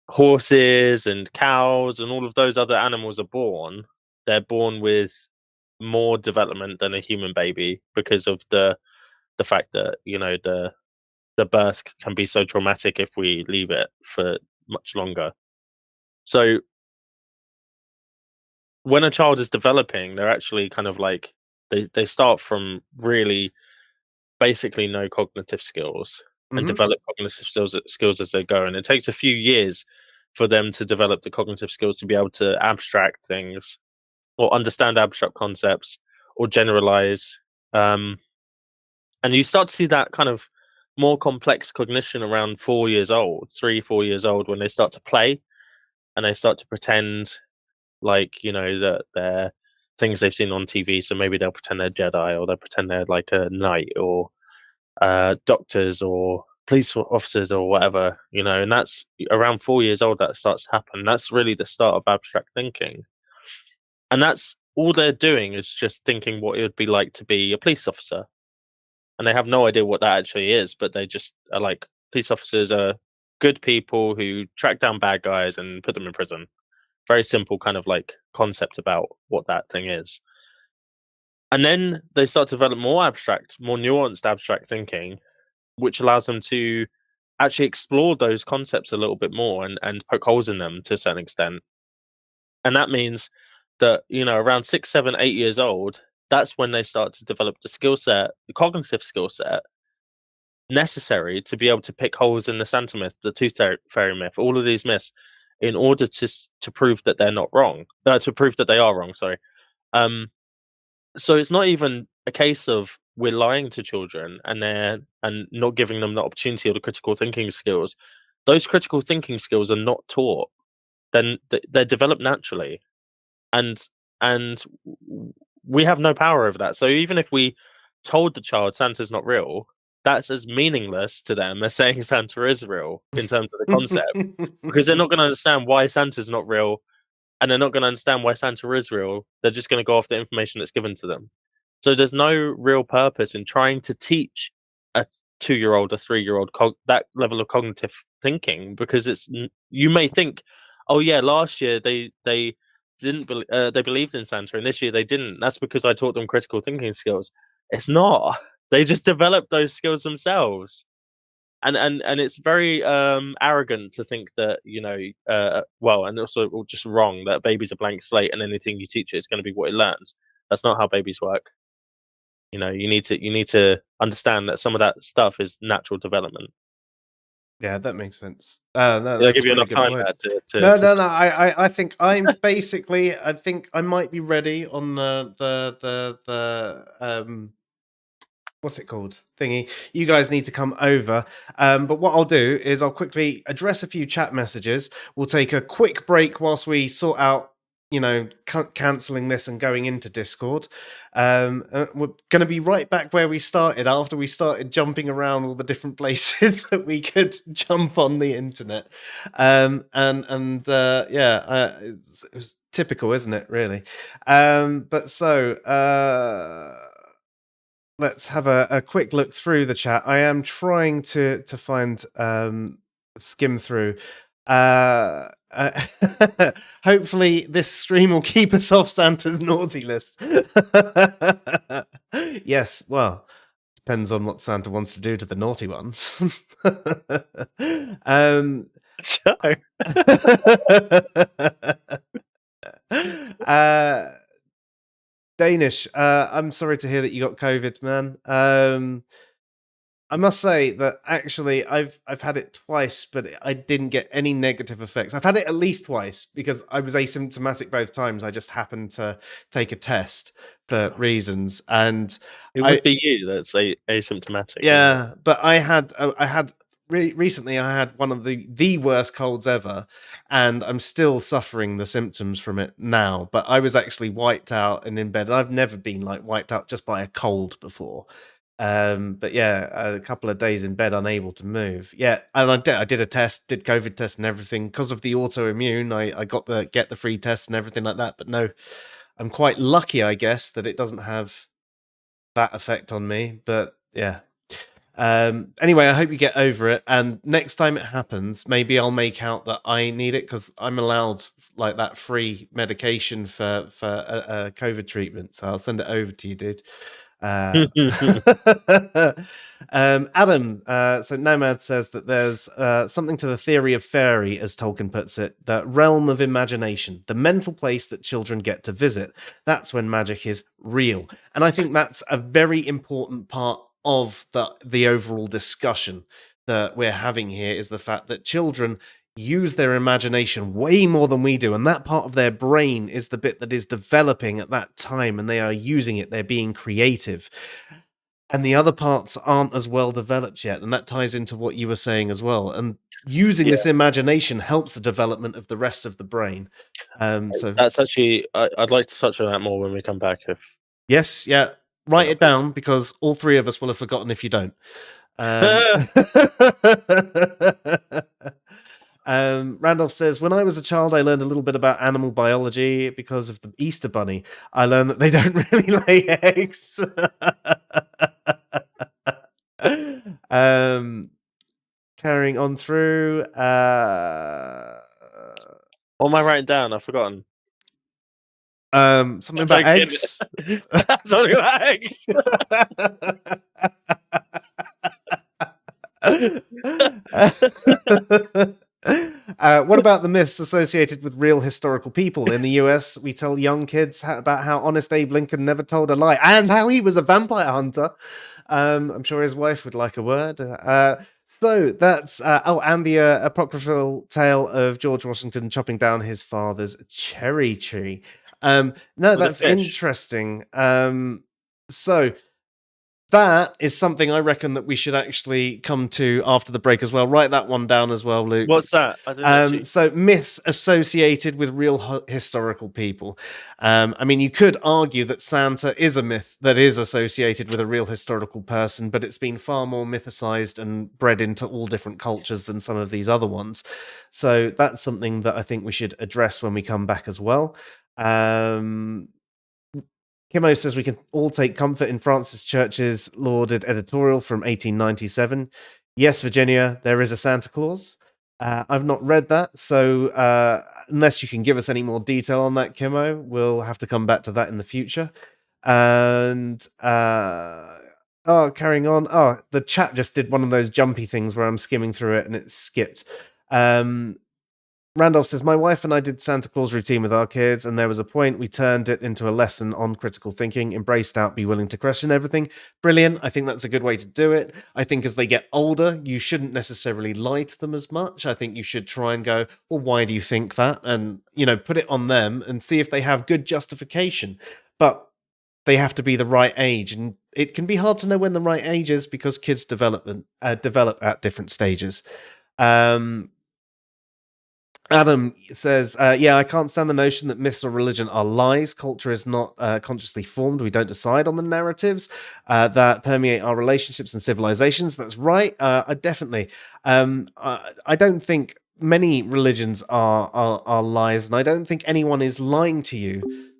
horses and cows and all of those other animals are born, they're born with more development than a human baby because of the fact that the birth can be so traumatic if we leave it for much longer. So when a child is developing, they're actually kind of like they start from really basically no cognitive skills and Mhm. develop cognitive skills as they go. And it takes a few years for them to develop the cognitive skills to be able to abstract things or understand abstract concepts or generalize. And you start to see that kind of more complex cognition around 4 years old, 3, 4 years old, when they start to play and they start to pretend like, that they're things they've seen on TV. So maybe they'll pretend they're Jedi, or they'll pretend they're like a knight, or doctors, or police officers, or whatever, and that's around 4 years old that starts to happen. That's really the start of abstract thinking. And that's all they're doing is just thinking what it would be like to be a police officer. And they have no idea what that actually is, but they just are like, police officers are good people who track down bad guys and put them in prison. Very simple kind of like concept about what that thing is. And then they start to develop more abstract, more nuanced abstract thinking, which allows them to actually explore those concepts a little bit more and poke holes in them to a certain extent. And that means that, around 6, 7, 8 years old, that's when they start to develop the skill set, the cognitive skill set necessary to be able to pick holes in the Santa myth, the fairy myth, all of these myths, in order to prove that they're not wrong, to prove that they are wrong. Sorry. So it's not even a case of we're lying to children and not giving them the opportunity or the critical thinking skills. Those critical thinking skills are not taught. Then they're developed naturally, and we have no power over that. So even if we told the child Santa's not real, that's as meaningless to them as saying Santa is real in terms of the concept, because they're not going to understand why Santa's not real, and they're not going to understand why Santa is real. They're just going to go off the information that's given to them. So there's no real purpose in trying to teach a 2-year-old, a 3-year-old that level of cognitive thinking, because you may think, oh yeah, last year they didn't they believed in Santa, and this year they didn't. That's because I taught them critical thinking skills. It's not. They just developed those skills themselves. And it's very arrogant to think that well, and also just wrong, that baby's a blank slate and anything you teach it is going to be what it learns. That's not how babies work. You need to understand that some of that stuff is natural development. Yeah, that makes sense. No, Did I that's give a you really enough good time point. there No, to no, no. I think I'm basically. I think I might be ready on the what's it called thingy. You guys need to come over. But what I'll do is I'll quickly address a few chat messages. We'll take a quick break whilst we sort out, cancelling this and going into Discord. We're going to be right back where we started after we started jumping around all the different places that we could jump on the internet. Yeah, it was typical, isn't it? Really. But so. Let's have a quick look through the chat. I am trying to find skim through. Hopefully, this stream will keep us off Santa's naughty list. Yes, well, depends on what Santa wants to do to the naughty ones. So, uh, Danish, I'm sorry to hear that you got COVID, man. I must say that actually I've had it twice, but I didn't get any negative effects. I've had it at least twice because I was asymptomatic both times. I just happened to take a test for reasons, and it would be you that's asymptomatic. yeah, but I had recently I had one of the worst colds ever, and I'm still suffering the symptoms from it now. But I was actually wiped out and in bed. And I've never been like wiped out just by a cold before. But yeah, a couple of days in bed, unable to move. Yeah, and I did a test, did COVID test and everything because of the autoimmune. I got the free tests and everything like that. But no, I'm quite lucky, I guess, that it doesn't have that effect on me. But yeah. Anyway, I hope you get over it. And next time it happens, maybe I'll make out that I need it because I'm allowed like that free medication for COVID treatment. So I'll send it over to you, dude. Adam, so Nomad says that there's something to the theory of fairy, as Tolkien puts it, the realm of imagination, the mental place that children get to visit. That's when magic is real. And I think that's a very important part of the overall discussion that we're having here, is the fact that children use their imagination way more than we do, and that part of their brain is the bit that is developing at that time, and they are using it, they're being creative, and the other parts aren't as well developed yet. And that ties into what you were saying as well, and using this imagination helps the development of the rest of the brain. So that's actually I'd like to touch on that more when we come back. If yes, yeah, write it down because all three of us will have forgotten if you don't. Randolph says, when I was a child, I learned a little bit about animal biology because of the Easter Bunny. I learned that they don't really lay eggs. Carrying on through. what am I writing down? I've forgotten. Something about eggs. Something about eggs. What about the myths associated with real historical people? In the US, we tell young kids about how Honest Abe Lincoln never told a lie and how he was a vampire hunter. I'm sure his wife would like a word. So that's and the apocryphal tale of George Washington chopping down his father's cherry tree. No, that's interesting. So that is something I reckon that we should actually come to after the break as well. Write that one down as well, Luke. What's that? I didn't know. So myths associated with real historical people. I mean, you could argue that Santa is a myth that is associated with a real historical person, but it's been far more mythicized and bred into all different cultures than some of these other ones. So that's something that I think we should address when we come back as well. Kimo says we can all take comfort in Francis Church's lauded editorial from 1897. Yes, Virginia, there is a Santa Claus. I've not read that, so unless you can give us any more detail on that, Kimo, we'll have to come back to that in the future. And carrying on. Oh, the chat just did one of those jumpy things where I'm skimming through it and it skipped. Randolph says, my wife and I did Santa Claus routine with our kids, and there was a point we turned it into a lesson on critical thinking, embrace doubt, be willing to question everything. Brilliant. I think that's a good way to do it. I think as they get older, you shouldn't necessarily lie to them as much. I think you should try and go, well, why do you think that? And, put it on them and see if they have good justification. But they have to be the right age. And it can be hard to know when the right age is because kids develop at different stages. Adam says, I can't stand the notion that myths or religion are lies. Culture is not consciously formed. We don't decide on the narratives that permeate our relationships and civilizations. That's right. I definitely. I don't think many religions are lies, and I don't think anyone is lying to you.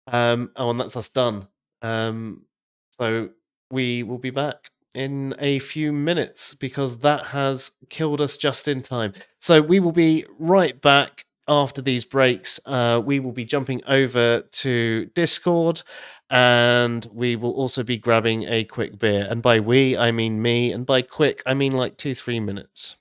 And that's us done. So we will be back. in a few minutes because that has killed us just in time. So we will be right back after these breaks. We will be jumping over to Discord and we will also be grabbing a quick beer. And by we, I mean me. And by quick, I mean like 2-3 minutes.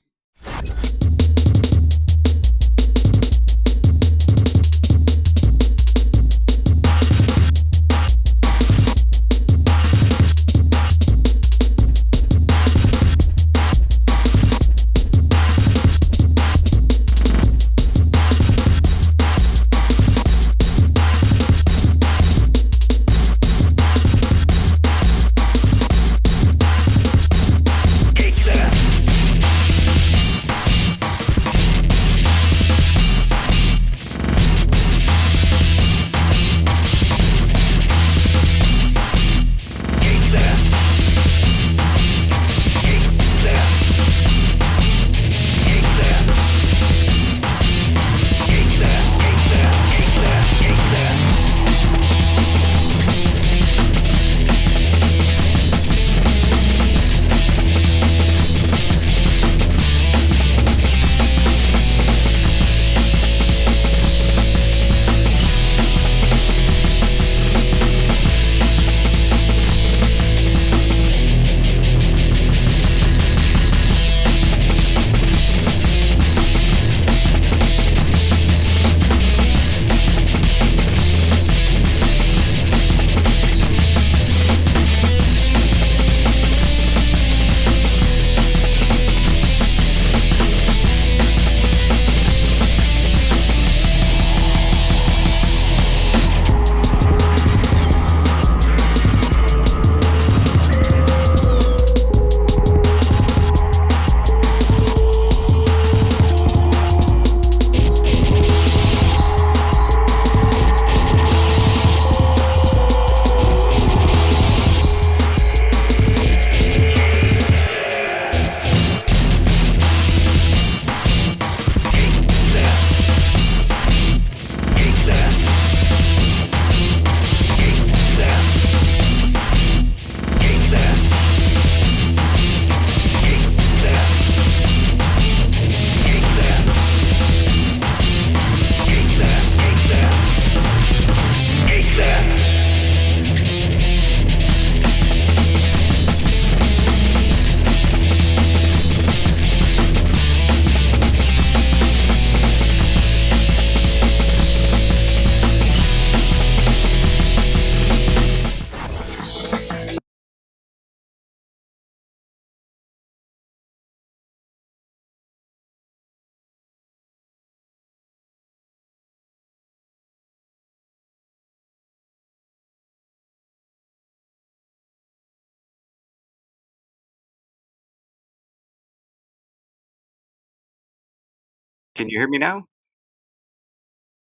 Can you hear me now?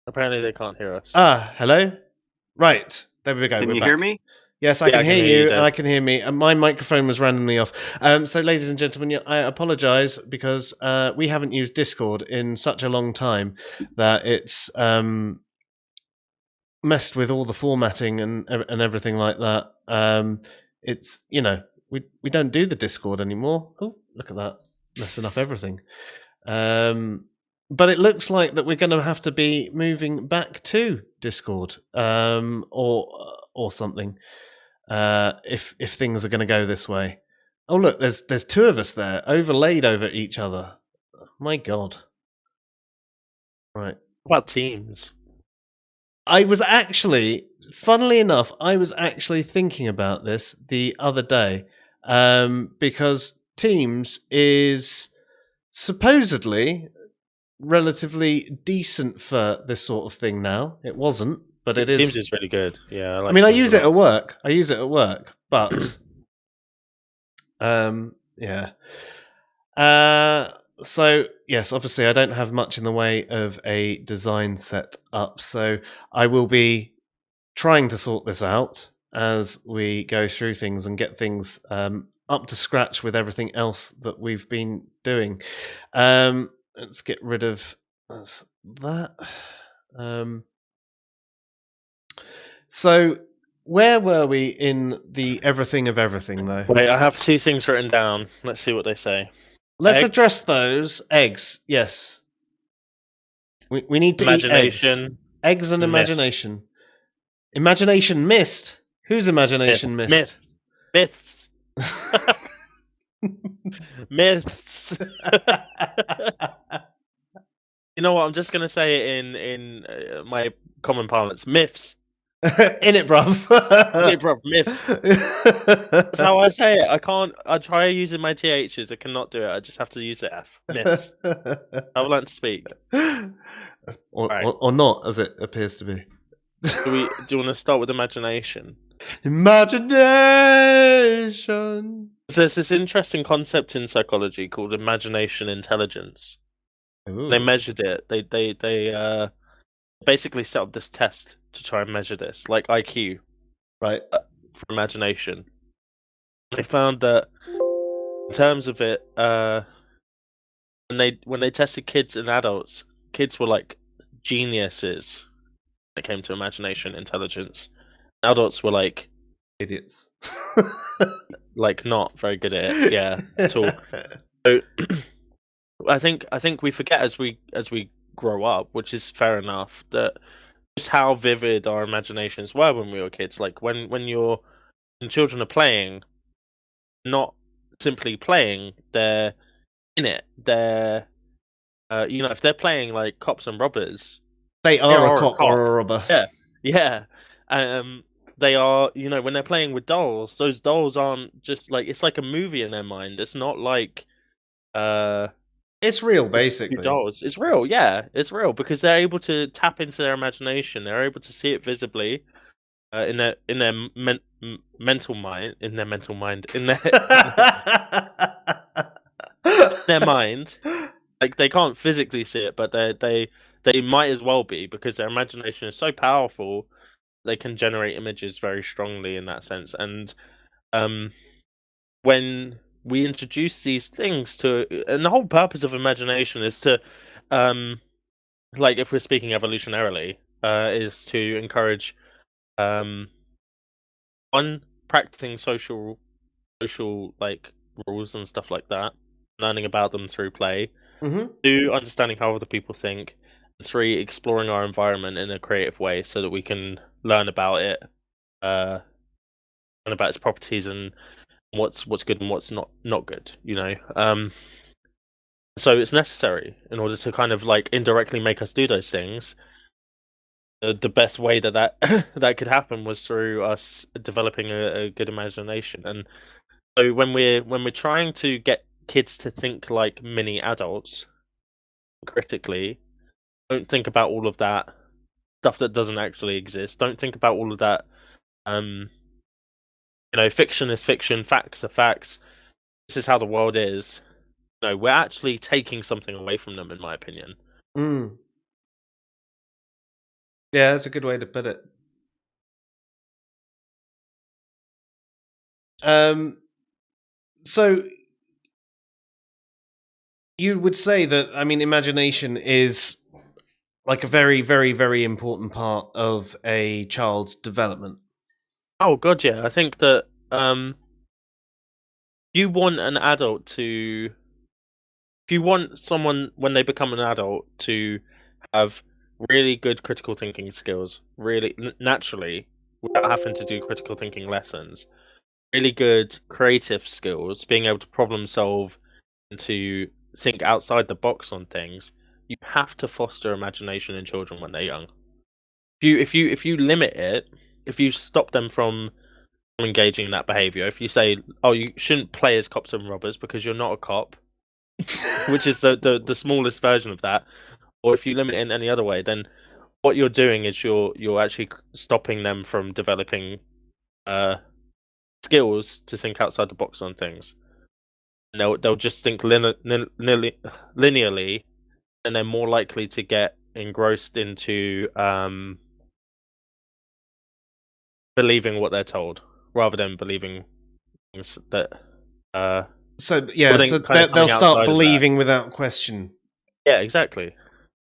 Apparently, they can't hear us. Hello? Right, there we go. Can We're you back. hear me? Yes, I Yeah, can I can hear hear you, you, Dave. and I can hear me. And my microphone was randomly off. So, ladies and gentlemen, I apologise because we haven't used Discord in such a long time that it's messed with all the formatting and everything like that. It's we don't do the Discord anymore. Oh, look at that, messing up everything. But it looks like that we're going to have to be moving back to Discord or something if things are going to go this way. Oh look, there's two of us there overlaid over each other. My God. Right. What about Teams? I was actually, funnily enough, I was actually thinking about this the other day because Teams is supposedly relatively decent for this sort of thing now. It wasn't, but it is. Teams is really good. Yeah, I mean, I Teams use a it lot. at work. But yeah. So yes, obviously I don't have much in the way of a design set up, so I will be trying to sort this out as we go through things and get things up to scratch with everything else that we've been doing. Let's get rid of that. So where were we in the everything of everything, though? Wait, I have 2 things written down. Let's see what they say. Let's Eggs. address those. Eggs, yes. We need to eat eggs. Imagination. Eggs and myths. imagination. Imagination missed. Whose imagination missed? Myths. Myths. You know what? I'm just gonna say it in my common parlance. Myths. In it, bruv. Yeah, bro, myths. That's how I say it. I try using my THs. I cannot do it. I just have to use the F. Myths. I've learned to speak. Or not, as it appears to be. Do you want to start with imagination? Imagination. So there's this interesting concept in psychology called imagination intelligence. Ooh. They measured it. They basically set up this test to try and measure this, like IQ, right, for imagination. They found that in terms of it, when they tested kids and adults, kids were like geniuses when it came to imagination intelligence. Adults were like idiots. Like not very good at it, yeah, at all. So I think we forget as we grow up, which is fair enough, that just how vivid our imaginations were when we were kids. Like when children are playing, not simply playing, they're in it. They're if they're playing like cops and robbers, they are a cop or a robber. Yeah. They are, when they're playing with dolls, those dolls aren't just like, it's like a movie in their mind. It's not like it's real, basically. Dolls. It's real, yeah. It's real because they're able to tap into their imagination. They're able to see it visibly in their mental mind, in their their mind. Like they can't physically see it, but they might as well be, because their imagination is so powerful. They can generate images very strongly in that sense. And when we introduce these things and the whole purpose of imagination is to, like if we're speaking evolutionarily, is to encourage practicing social like rules and stuff like that, learning about them through play. Mm-hmm. 2, understanding how other people think. 3, exploring our environment in a creative way so that we can learn about it, learn about its properties and what's good and what's not good. So it's necessary in order to kind of like indirectly make us do those things. The best way that that could happen was through us developing a good imagination. And so when we're trying to get kids to think like mini adults critically, don't think about all of that stuff that doesn't actually exist. Don't think about all of that. Fiction is fiction, facts are facts. This is how the world is. No, we're actually taking something away from them, in my opinion. Mm. Yeah, that's a good way to put it. So you would say that, imagination is like a very, very, very important part of a child's development. Oh god, yeah. I think that you want an adult to, if you want someone when they become an adult to have really good critical thinking skills, really naturally, without having to do critical thinking lessons, really good creative skills, being able to problem solve and to think outside the box on things, you have to foster imagination in children when they're young. If you limit it, if you stop them from engaging in that behavior, if you say, oh, you shouldn't play as cops and robbers because you're not a cop, which is the smallest version of that, or if you limit it in any other way, then what you're doing is you're actually stopping them from developing skills to think outside the box on things. And they'll just think linearly, and they're more likely to get engrossed into believing what they're told rather than believing things that. So they'll start believing without question. Yeah, exactly.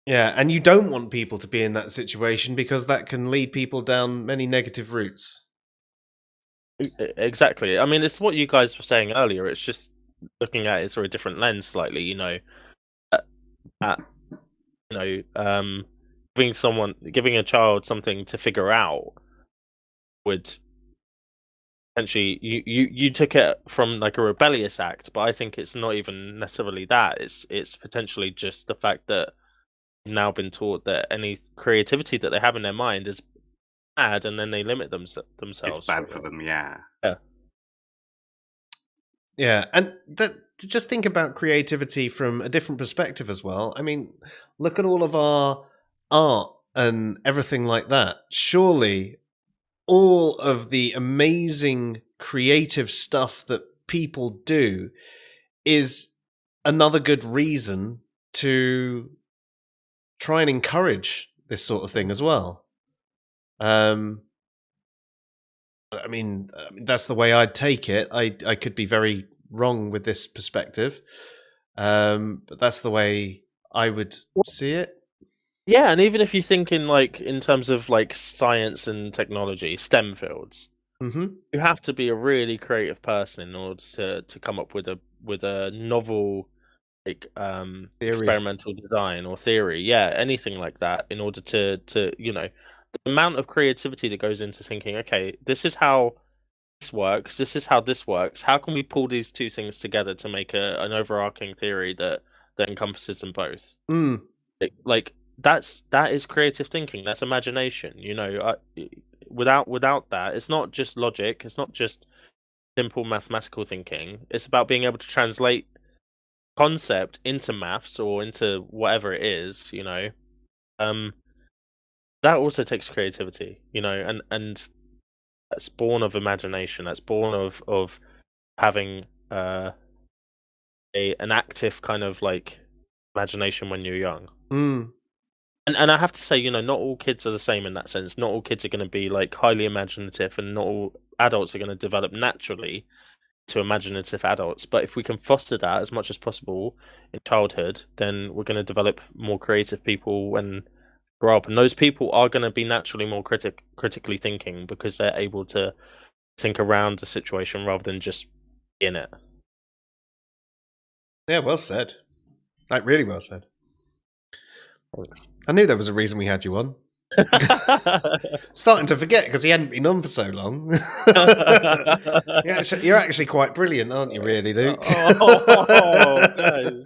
Yeah, and you don't want people to be in that situation because that can lead people down many negative routes. Exactly. I mean, it's what you guys were saying earlier. It's just looking at it through a different lens slightly. At, at giving a child something to figure out would potentially you took it from like a rebellious act, but I think it's not even necessarily that. It's potentially just the fact that they've now been taught that any creativity that they have in their mind is bad, and then they limit It's themselves bad for for it. them, yeah. Yeah. Yeah, and just think about creativity from a different perspective as well. I mean, look at all of our art and everything like that. Surely all of the amazing creative stuff that people do is another good reason to try and encourage this sort of thing as well. I mean, that's the way I'd take it. I could be very wrong with this perspective, but that's the way I would see it. Yeah, and even if you think in terms of like science and technology, STEM fields, Mm-hmm. you have to be a really creative person in order to come up with a novel like Theory. experimental design or theory. Yeah, anything like that in order to the amount of creativity that goes into thinking, okay, this is how this works, this is how this works. How can we pull these two things together to make an overarching theory that encompasses them both? Mm. Like that is creative thinking. That's imagination. Without that, it's not just logic. It's not just simple mathematical thinking. It's about being able to translate concept into maths or into whatever it is. Um, that also takes creativity. And that's born of imagination. That's born of having an active kind of like imagination when you're young. Mm. And I have to say, not all kids are the same in that sense. Not all kids are going to be like highly imaginative, and not all adults are going to develop naturally to imaginative adults. But if we can foster that as much as possible in childhood, then we're going to develop more creative people when grow up, and those people are going to be naturally more critically thinking because they're able to think around the situation rather than just in it. Yeah, well said. Like, really well said. Thanks. I knew there was a reason we had you on. Starting to forget because he hadn't been on for so long. You're actually quite brilliant, aren't you, really, Luke? Oh, guys.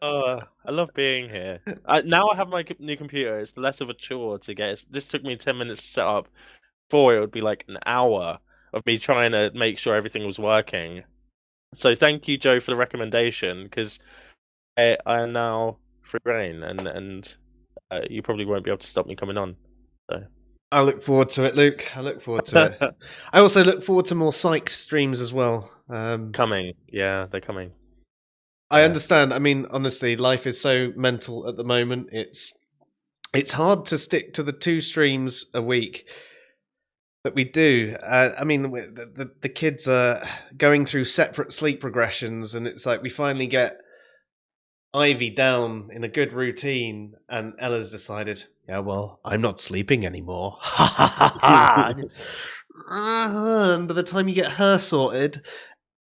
Oh, I love being here. Now I have my new computer. It's less of a chore to get. This took me 10 minutes to set up. Before it would be like an hour of me trying to make sure everything was working. So thank you, Joe, for the recommendation because I am now free reign, and you probably won't be able to stop me coming on. So. I look forward to it, Luke. I look forward to it. I also look forward to more psych streams as well. Coming, yeah, they're coming. I Yeah. understand. I mean, honestly, life is so mental at the moment. It's hard to stick to the 2 streams a week that we do. I mean, the kids are going through separate sleep regressions, and it's like we finally get Ivy down in a good routine, and Ella's decided, yeah, well, I'm not sleeping anymore. Ha ha ha ha. And by the time you get her sorted,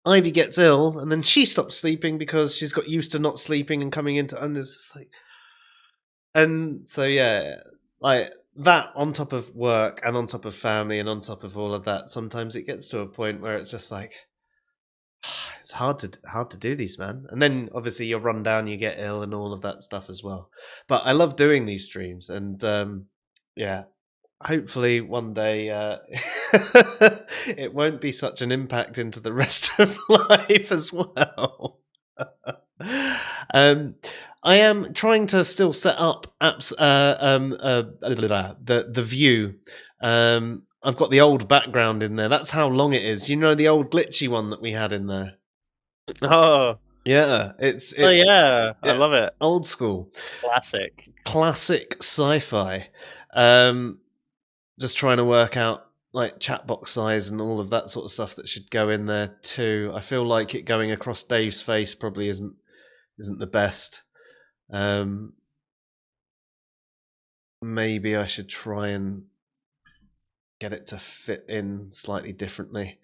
Ivy gets ill, and then she stops sleeping because she's got used to not sleeping and coming into. And it's just like, and so yeah, like that on top of work and on top of family and on top of all of that. Sometimes it gets to a point where it's just like it's hard to do these, man. And then obviously you're run down, you get ill, and all of that stuff as well. But I love doing these streams, and yeah, hopefully one day it won't be such an impact into the rest of life as well. I am trying to still set up apps, the view. I've got the old background in there. That's how long it is. You know, the old glitchy one that we had in there. Oh, Yeah, yeah, I yeah, love it. old school, Classic. sci-fi. Just trying to work out like chat box size and all of that sort of stuff that should go in there too. I feel like it going across Dave's face probably isn't the best. Maybe I should try and get it to fit in slightly differently.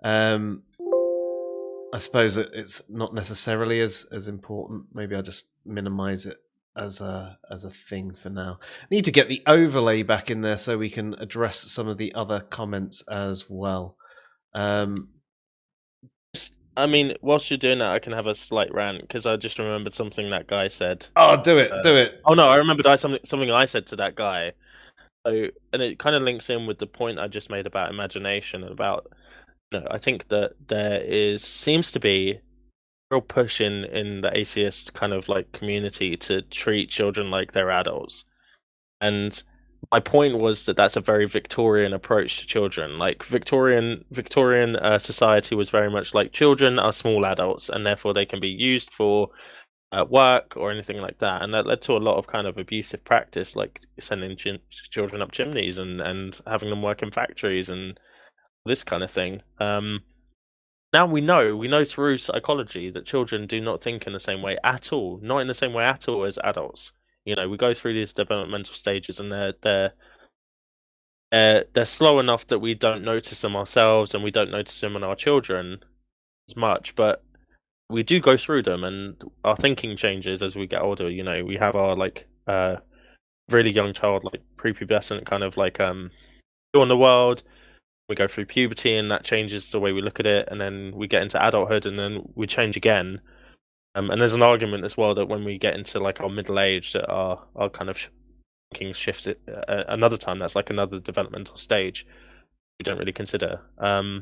I suppose it's not necessarily as important. Maybe I'll just minimize it as a thing for now. Need to get the overlay back in there so we can address some of the other comments as well. I mean, whilst you're doing that, I can have a slight rant because I just remembered something that guy said. Oh, do it. Oh no, I remembered something I said to that guy. So, and it kind of links in with the point I just made about imagination and about. I think that there seems to be a real push in the atheist kind of like community to treat children like they're adults. And my point was that that's a very Victorian approach to children. Like Victorian society was very much like children are small adults, and therefore they can be used for work or anything like that. And that led to a lot of kind of abusive practice, like sending children up chimneys and having them work in factories and this kind of thing. Now we know through psychology that children do not think in the same way at all, not in the same way at all as adults. We go through these developmental stages, and they're slow enough that we don't notice them ourselves, and we don't notice them in our children as much. But we do go through them, and our thinking changes as we get older. We have our like really young child, like prepubescent kind of like in the world. We go through puberty, and that changes the way we look at it, and then we get into adulthood, and then we change again. And there's an argument as well that when we get into like our middle age, that our kind of thinking shifts it another time. That's like another developmental stage we don't really consider. So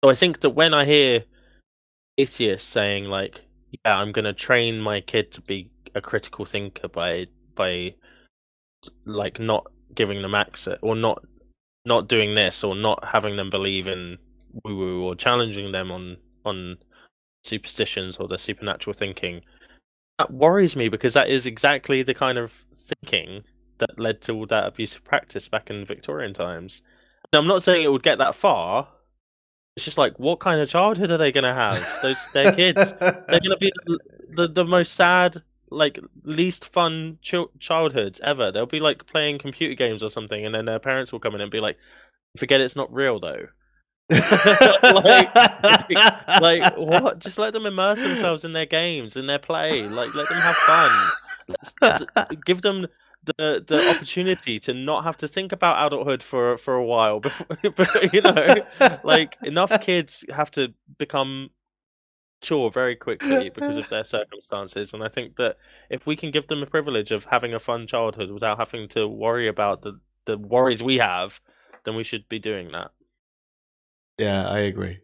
I think that when I hear atheists saying like, "Yeah, I'm going to train my kid to be a critical thinker by like not giving them access or not doing this or not having them believe in woo woo or challenging them on superstitions or their supernatural thinking," that worries me because that is exactly the kind of thinking that led to all that abusive practice back in Victorian times. Now, I'm not saying it would get that far. It's just like, what kind of childhood are they going to have? Their kids, they're going to be the most sad, like least fun childhoods ever. They'll be like playing computer games or something, and then their parents will come in and be like, "Forget it's not real, though." like what? Just let them immerse themselves in their games, in their play. Like let them have fun. Give them the opportunity to not have to think about adulthood for a while before. Like enough kids have to become mature very quickly because of their circumstances, and I think that if we can give them the privilege of having a fun childhood without having to worry about the worries we have, then we should be doing that. Yeah, I agree.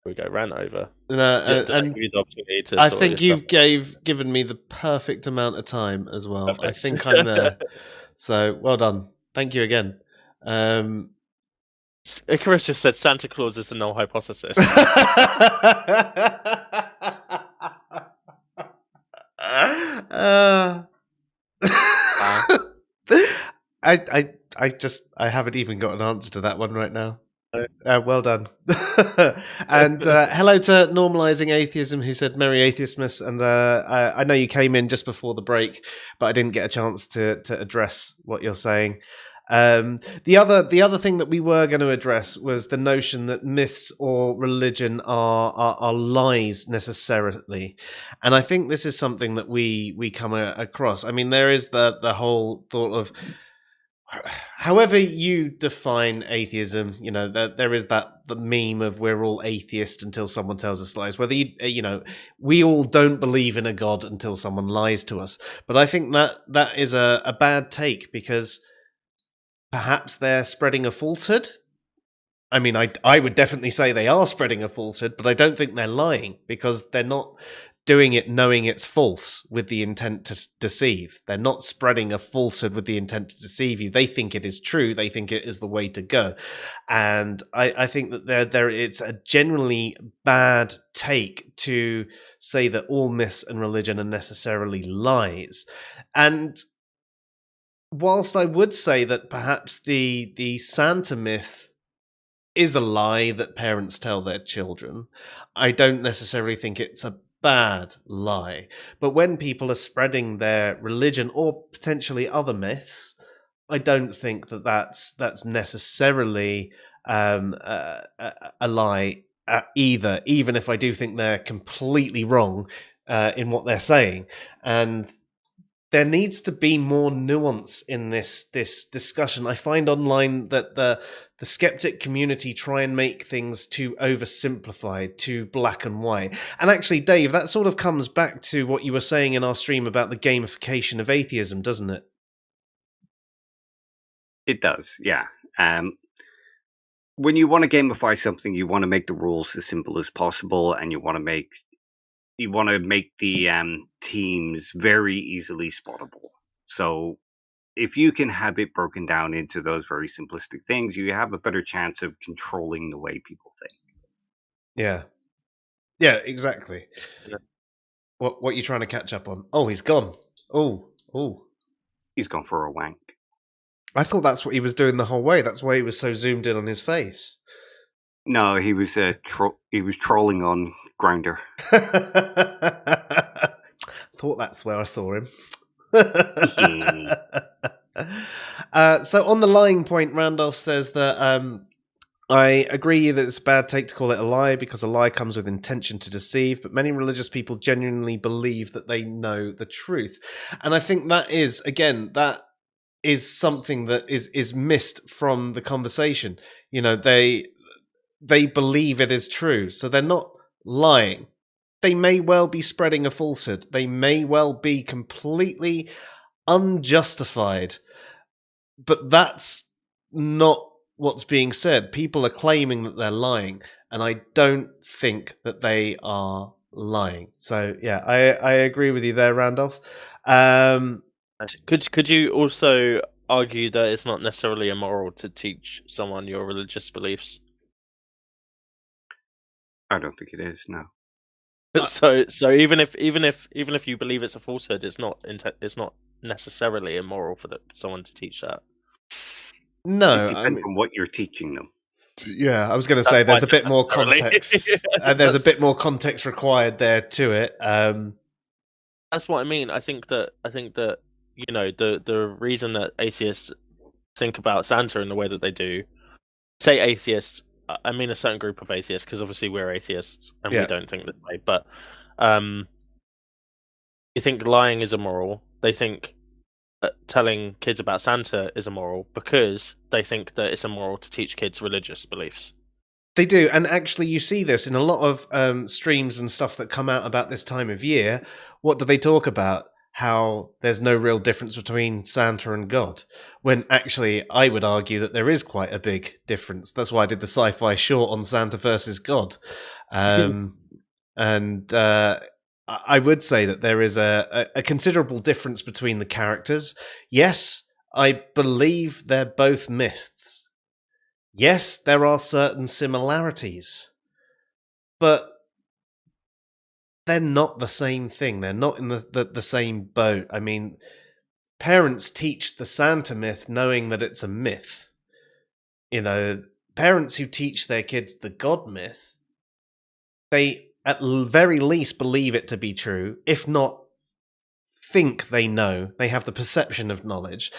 We go rant over. No, and I think you've given me the perfect amount of time as well. Perfect. I think I'm there. So well done. Thank you again. Icarus just said Santa Claus is the null hypothesis. I haven't even got an answer to that one right now. Well done. And hello to Normalizing Atheism, who said Merry Atheistmas. And I know you came in just before the break, but I didn't get a chance to address what you're saying. The other thing that we were going to address was the notion that myths or religion are lies necessarily, and I think this is something that we come across. I mean, there is the whole thought of, however you define atheism, there is the meme of we're all atheist until someone tells us lies. Whether we all don't believe in a god until someone lies to us. But I think that is a bad take, because perhaps they're spreading a falsehood. I mean, I would definitely say they are spreading a falsehood, but I don't think they're lying, because they're not doing it knowing it's false with the intent to deceive. They're not spreading a falsehood with the intent to deceive you. They think it is true. They think it is the way to go. And I think that it's a generally bad take to say that all myths and religion are necessarily lies. And whilst I would say that perhaps the Santa myth is a lie that parents tell their children, I don't necessarily think it's a bad lie. But when people are spreading their religion or potentially other myths, I don't think that that's necessarily a lie either, even if I do think they're completely wrong in what they're saying. And there needs to be more nuance in this discussion. I find online that the skeptic community try and make things too oversimplified, too black and white. And actually, Dave, that sort of comes back to what you were saying in our stream about the gamification of atheism, doesn't it? It does, yeah. When you want to gamify something, you want to make the rules as simple as possible, and you want to make the teams very easily spottable. So if you can have it broken down into those very simplistic things, you have a better chance of controlling the way people think. Yeah. Yeah, exactly. Yeah. What are you trying to catch up on? Oh, he's gone. Oh. He's gone for a wank. I thought that's what he was doing the whole way. That's why he was so zoomed in on his face. No, he was trolling on Grindr. Thought that's where I saw him. Yeah. So on the lying point, Randolph says that I agree that it's a bad take to call it a lie because a lie comes with intention to deceive, but many religious people genuinely believe that they know the truth. And I think that is, again, that is something that is missed from the conversation. You know, they believe it is true, so they're not lying. They may well be spreading a falsehood. They may well be completely unjustified, but that's not what's being said. People are claiming that they're lying, and I don't think that they are lying. So yeah, I agree with you there, Randolph. Could you also argue that it's not necessarily immoral to teach someone your religious beliefs? I don't think it is. No. So even if you believe it's a falsehood, it's not necessarily immoral for someone to teach that. No, It depends on what you're teaching them. Yeah, I was going to say there's a bit more context. There's a bit more context required there to it. That's what I mean. I think that you know the reason that atheists think about Santa in the way that they do, say atheists, I mean a certain group of atheists, because obviously we're atheists and we don't think this way. But you think lying is immoral. They think that telling kids about Santa is immoral because they think that it's immoral to teach kids religious beliefs. They do, and actually you see this in a lot of streams and stuff that come out about this time of year. What do they talk about? How there's no real difference between Santa and God, when actually I would argue that there is quite a big difference. That's why I did the sci-fi short on Santa versus God. And I would say that there is a considerable difference between the characters. Yes, I believe they're both myths. Yes, there are certain similarities, but they're not the same thing. They're not in the same boat. I mean, parents teach the Santa myth knowing that it's a myth. You know, parents who teach their kids the God myth, they at very least believe it to be true, if not think they know. They have the perception of knowledge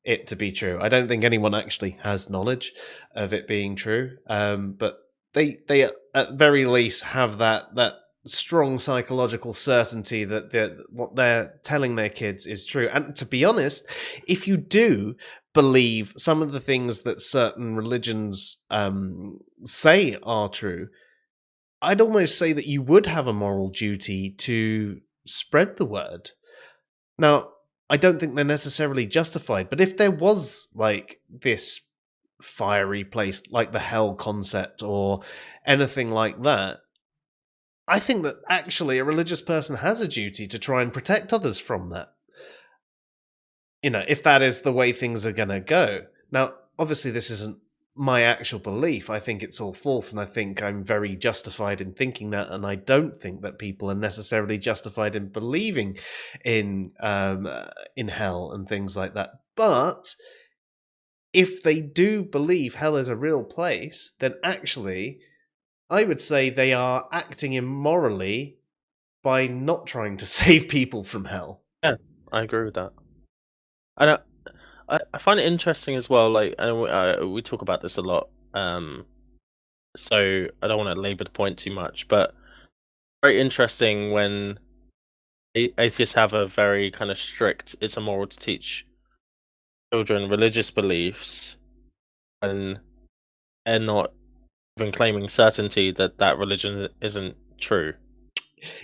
it to be true. I don't think anyone actually has knowledge of it being true, but they at very least have that strong psychological certainty that what they're telling their kids is true. And to be honest, if you do believe some of the things that certain religions say are true, I'd almost say that you would have a moral duty to spread the word. Now, I don't think they're necessarily justified, but if there was like this fiery place, like the hell concept or anything like that, I think that actually a religious person has a duty to try and protect others from that. You know, if that is the way things are going to go. Now, obviously, this isn't my actual belief. I think it's all false, and I think I'm very justified in thinking that, and I don't think that people are necessarily justified in believing in hell and things like that. But if they do believe hell is a real place, then actually, I would say they are acting immorally by not trying to save people from hell. Yeah, I agree with that. And I find it interesting as well. Like, and we talk about this a lot. So I don't want to labor the point too much, but very interesting when atheists have a very kind of strict. It's immoral to teach children religious beliefs, and they're not even claiming certainty that that religion isn't true.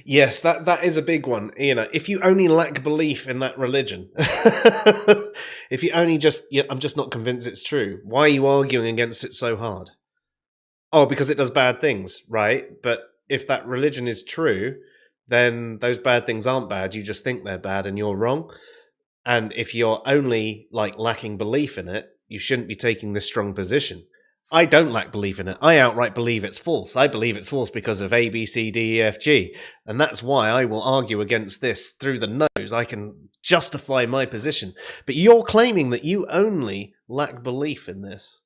Yes, that is a big one. You know, if you only lack belief in that religion, if you only just, I'm just not convinced it's true. Why are you arguing against it so hard? Oh, because it does bad things, right? But if that religion is true, then those bad things aren't bad. You just think they're bad, and you're wrong. And if you're only like lacking belief in it, you shouldn't be taking this strong position. I don't lack belief in it. I outright believe it's false. I believe it's false because of A, B, C, D, E, F, G. And that's why I will argue against this through the nose. I can justify my position. But you're claiming that you only lack belief in this.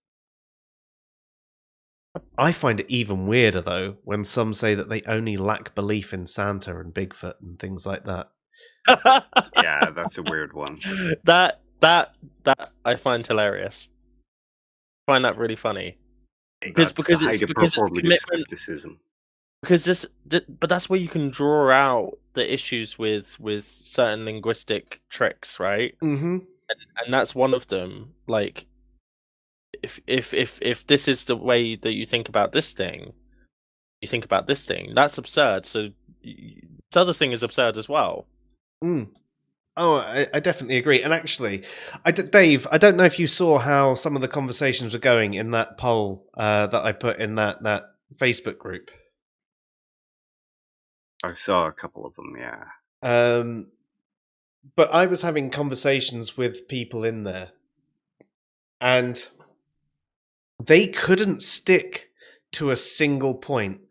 I find it even weirder, though, when some say that they only lack belief in Santa and Bigfoot and things like that. Yeah, that's a weird one. That I find hilarious. I find that really funny. That's because the it's height of because it's a performative commitment. skepticism. Because but that's where you can draw out the issues with certain linguistic tricks, right? Mm-hmm. And that's one of them. Like, if this is the way that you think about this thing, you think about this thing. That's absurd. So this other thing is absurd as well. Mm. Oh, I definitely agree. And actually, Dave, I don't know if you saw how some of the conversations were going in that poll that I put in that Facebook group. I saw a couple of them, yeah. But I was having conversations with people in there, and they couldn't stick to a single point.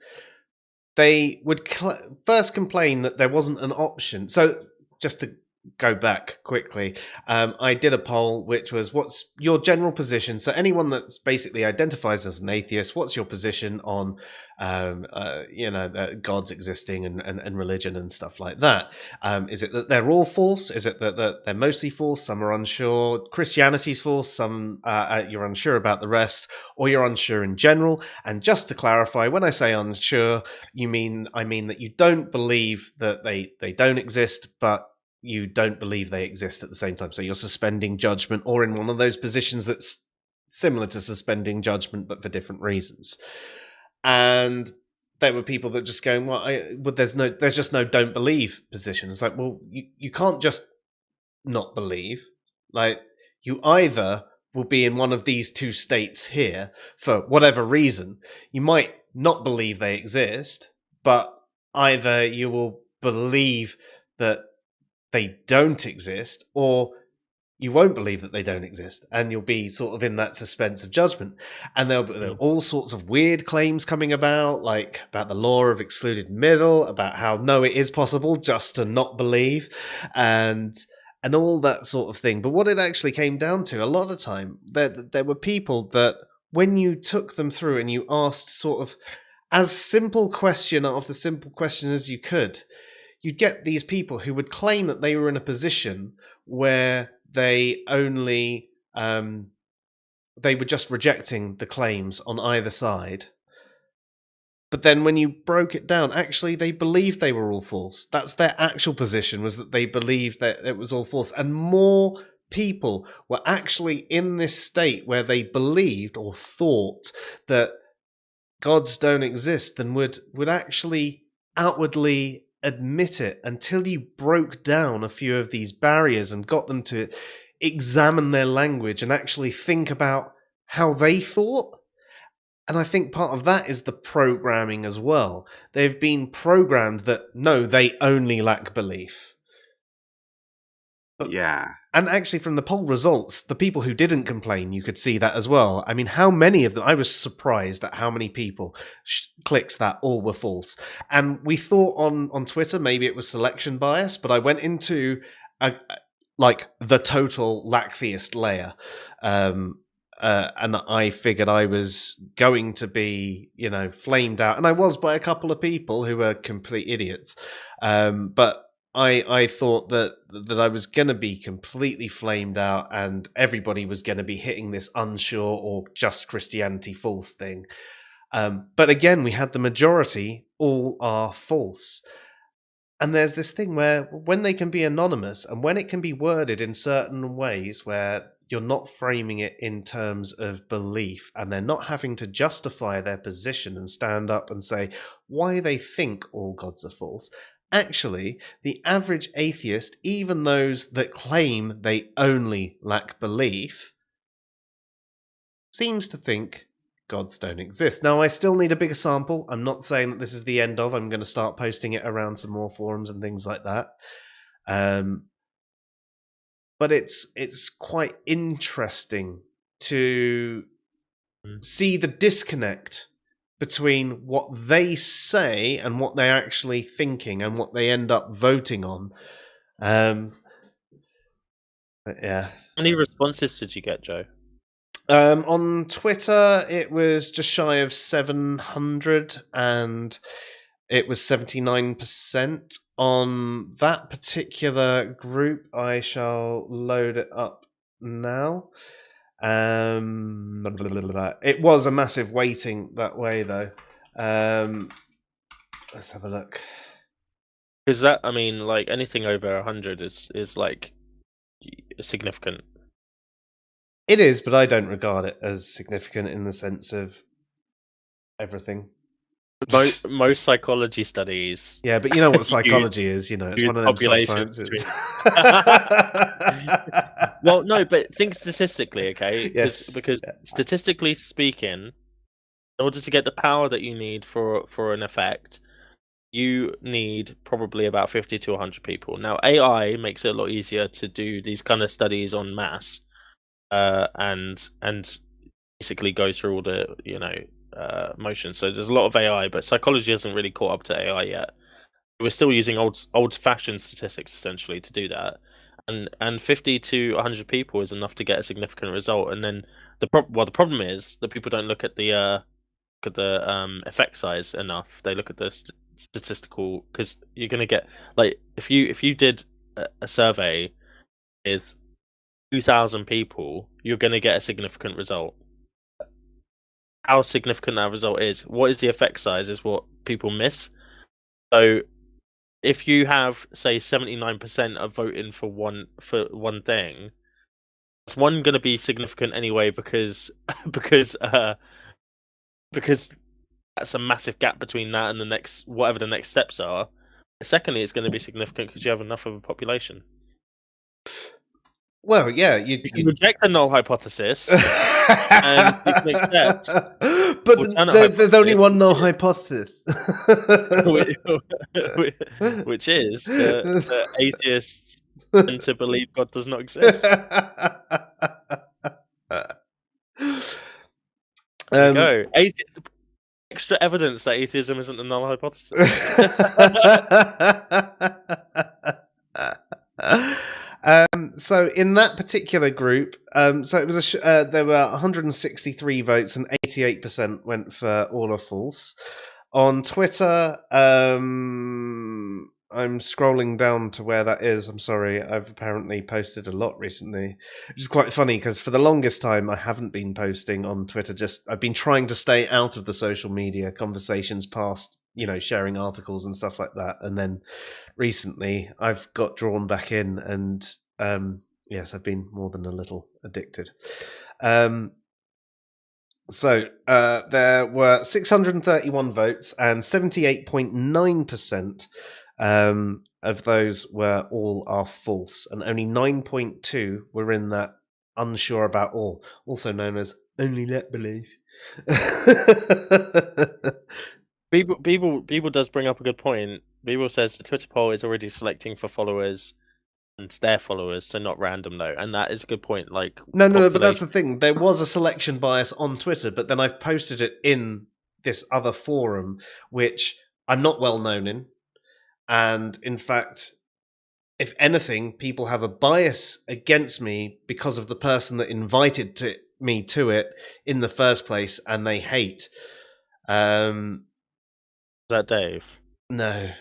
They would first complain that there wasn't an option. So, just to go back quickly, I did a poll which was, what's your general position? So anyone that's basically identifies as an atheist, what's your position on gods existing and religion and stuff like that? Is it that they're all false? Is it that they're mostly false? Some are unsure. Christianity's false. Some you're unsure about the rest, or you're unsure in general. And just to clarify, when I say unsure, I mean that you don't believe that they don't exist, but you don't believe they exist at the same time. So you're suspending judgment, or in one of those positions that's similar to suspending judgment, but for different reasons. And there were people that just going, there's just no don't believe position. It's like, well, you can't just not believe. Like, you either will be in one of these two states here for whatever reason. You might not believe they exist, but either you will believe that they don't exist, or you won't believe that they don't exist, and you'll be sort of in that suspense of judgment. And there are all sorts of weird claims coming about, like about the law of excluded middle, about how no, it is possible just to not believe, and all that sort of thing. But what it actually came down to, a lot of time, there were people that when you took them through and you asked sort of as simple question after simple question as you could, you'd get these people who would claim that they were in a position where they only they were just rejecting the claims on either side. But then when you broke it down, actually they believed they were all false. That's their actual position, was that they believed that it was all false. And more people were actually in this state where they believed or thought that gods don't exist than would actually outwardly admit it, until you broke down a few of these barriers and got them to examine their language and actually think about how they thought. And I think part of that is the programming as well. They've been programmed that no, they only lack belief. Yeah. And actually, from the poll results, the people who didn't complain, you could see that as well. I mean, how many of them? I was surprised at how many people clicked that all were false. And we thought on Twitter maybe it was selection bias, but I went into the total lacktheist layer, and I figured I was going to be, flamed out, and I was by a couple of people who were complete idiots. But I thought that I was going to be completely flamed out, and everybody was going to be hitting this unsure or just Christianity false thing. But again, we had the majority all are false. And there's this thing where when they can be anonymous and when it can be worded in certain ways where you're not framing it in terms of belief and they're not having to justify their position and stand up and say why they think all gods are false. Actually, the average atheist, even those that claim they only lack belief, seems to think gods don't exist. Now, I still need a bigger sample. I'm not saying that this is the end of. I'm going to start posting it around some more forums and things like that. But it's quite interesting to see the disconnect between what they say and what they're actually thinking and what they end up voting on. But yeah. How many responses did you get, Joe? On Twitter, it was just shy of 700, and it was 79%. On that particular group, I shall load it up now. It was a massive weighting that way, though. Let's have a look. Because that, I mean, like anything over 100 is like significant. It is, but I don't regard it as significant in the sense of everything. Most psychology studies. Yeah, but you know what psychology is, you know, it's one of them soft sciences. Well, no, but think statistically, okay? Yes. Because statistically speaking, in order to get the power that you need for an effect, you need probably about 50 to 100 people. Now, AI makes it a lot easier to do these kind of studies en masse, and basically go through all the motions. So there's a lot of AI, but psychology hasn't really caught up to AI yet. We're still using old-fashioned statistics essentially to do that, and 50 to 100 people is enough to get a significant result. And then the problem is that people don't look at the effect size enough. They look at the statistical, because you're going to get, like, if you did a survey with 2,000 people, you're going to get a significant result. How significant that result is, what is the effect size, is what people miss. So if you have, say, 79% of voting for one thing, it's one going to be significant anyway because that's a massive gap between that and the next, whatever the next steps are. Secondly, it's going to be significant because you have enough of a population. Well, yeah, you can reject the null hypothesis, and you can accept. But there's only one null hypothesis, which is that atheists tend to believe God does not exist. There you go. Extra evidence that atheism isn't a null hypothesis. So in that particular group, so it was there were 163 votes and 88% went for all are false. On Twitter, I'm scrolling down to where that is. I'm sorry, I've apparently posted a lot recently, which is quite funny because for the longest time I haven't been posting on Twitter. I've been trying to stay out of the social media conversations past, sharing articles and stuff like that. And then recently I've got drawn back in, and yes, I've been more than a little addicted. So there were 631 votes, and 78.9% of those were all are false, and only 9.2 were in that unsure about all, also known as only let believe. People does bring up a good point. People says the Twitter poll is already selecting for followers and their followers, so not random though, and that is a good point. Like, no, but that's the thing. There was a selection bias on Twitter, but then I've posted it in this other forum, which I'm not well known in, and in fact, if anything, people have a bias against me because of the person that invited me to it in the first place, and they hate. Is that Dave? No.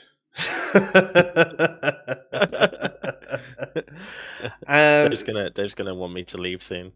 Dave's gonna want me to leave soon.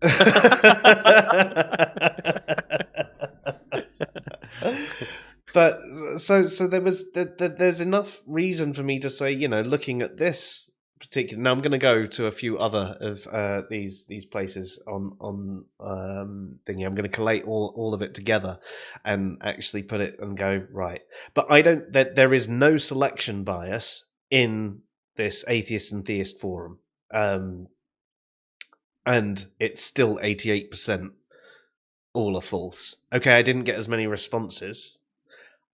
But so there's enough reason for me to say, looking at this particular. Now I'm going to go to a few other of these places on thingy. I'm going to collate all of it together and actually put it and go right. But I don't. There is no selection bias in this atheist and theist forum, and it's still 88% all are false. Okay, I didn't get as many responses.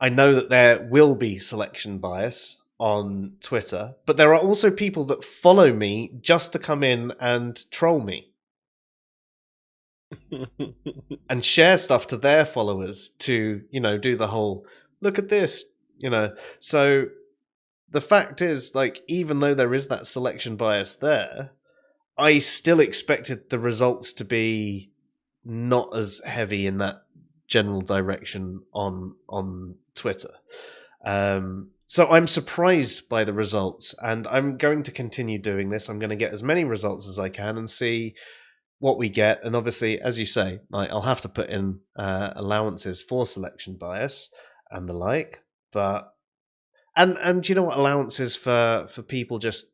I know that there will be selection bias on Twitter, but there are also people that follow me just to come in and troll me and share stuff to their followers to, do the whole, look at this, So the fact is, like, even though there is that selection bias there, I still expected the results to be not as heavy in that general direction on Twitter. So I'm surprised by the results, and I'm going to continue doing this. I'm going to get as many results as I can and see what we get. And obviously, as you say, I'll have to put in allowances for selection bias and the like. But and you know what, allowances for people just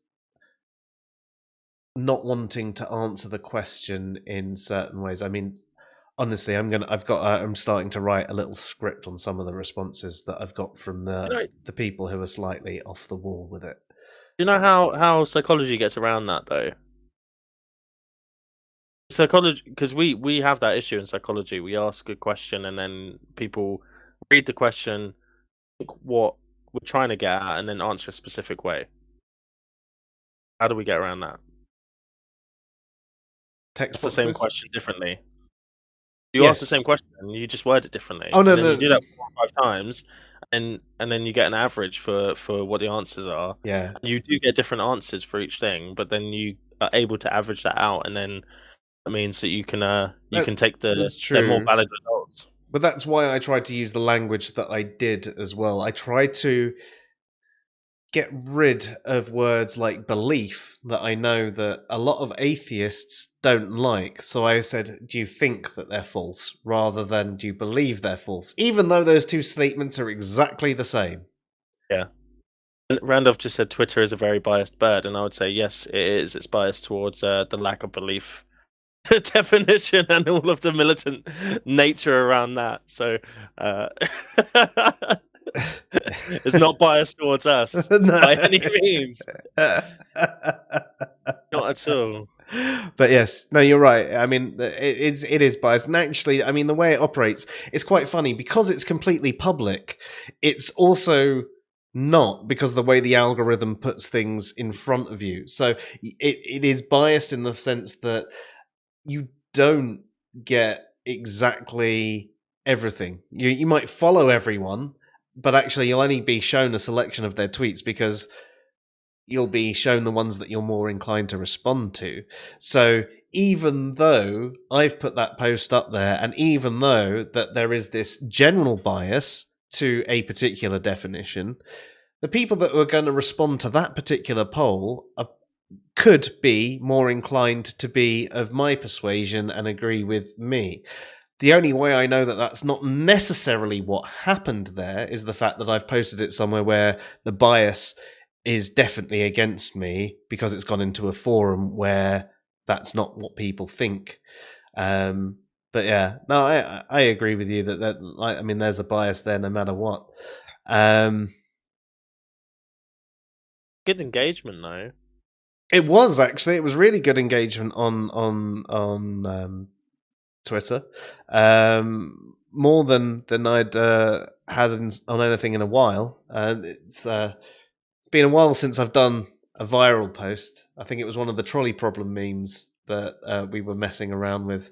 not wanting to answer the question in certain ways. I mean, honestly, I'm starting to write a little script on some of the responses that I've got from the people who are slightly off the wall with it. Do you know how psychology gets around that though? Psychology, because we have that issue in psychology. We ask a question and then people read the question, think what we're trying to get at, and then answer a specific way. How do we get around that? Text It's the same boxes? question differently. You ask the same Yes. question, you just word it differently. Oh, no, and then no, you do that 4 or 5 times, and then you get an average for what the answers are. Yeah. And you do get different answers for each thing, but then you are able to average that out, and then that means that you can take That's the more true. valid results. But that's why I tried to use the language that I did as well. I tried to get rid of words like belief that I know that a lot of atheists don't like. So I said, do you think that they're false rather than do you believe they're false? Even though those two statements are exactly the same. Yeah. And Randolph just said Twitter is a very biased bird, and I would say yes, it is. It's biased towards the lack of belief definition and all of the militant nature around that. So it's not biased towards us by any means. Not at all. But yes, no, you're right. I mean, it is biased, and actually, I mean, the way it operates, it's quite funny because it's completely public. It's also not, because the way the algorithm puts things in front of you. So it is biased in the sense that you don't get exactly everything. You might follow everyone, but actually you'll only be shown a selection of their tweets because you'll be shown the ones that you're more inclined to respond to. So even though I've put that post up there, and even though that there is this general bias to a particular definition, the people that are going to respond to that particular poll could be more inclined to be of my persuasion and agree with me. The only way I know that that's not necessarily what happened there is the fact that I've posted it somewhere where the bias is definitely against me because it's gone into a forum where that's not what people think. But yeah, no, I agree with you that I mean, there's a bias there no matter what. Good engagement though. It was actually. It was really good engagement on Twitter, more than I'd had on anything in a while. It's been a while since I've done a viral post. I think it was one of the trolley problem memes that we were messing around with.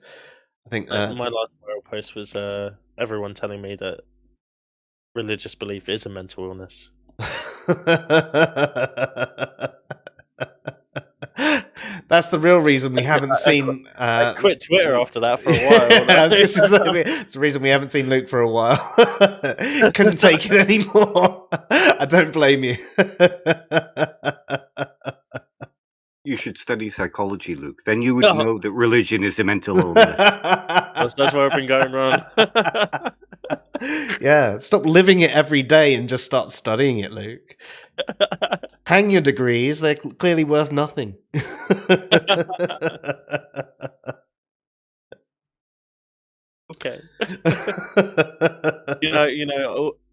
I think My last viral post was everyone telling me that religious belief is a mental illness. That's the real reason we haven't seen. I quit Twitter after that for a while. I was just going to say, it's the reason we haven't seen Luke for a while. Couldn't take it anymore. I don't blame you. You should study psychology, Luke. Then you would know that religion is a mental illness. That's where I've been going wrong. Yeah, stop living it every day and just start studying it, Luke. Hang your degrees, they're clearly worth nothing. Okay.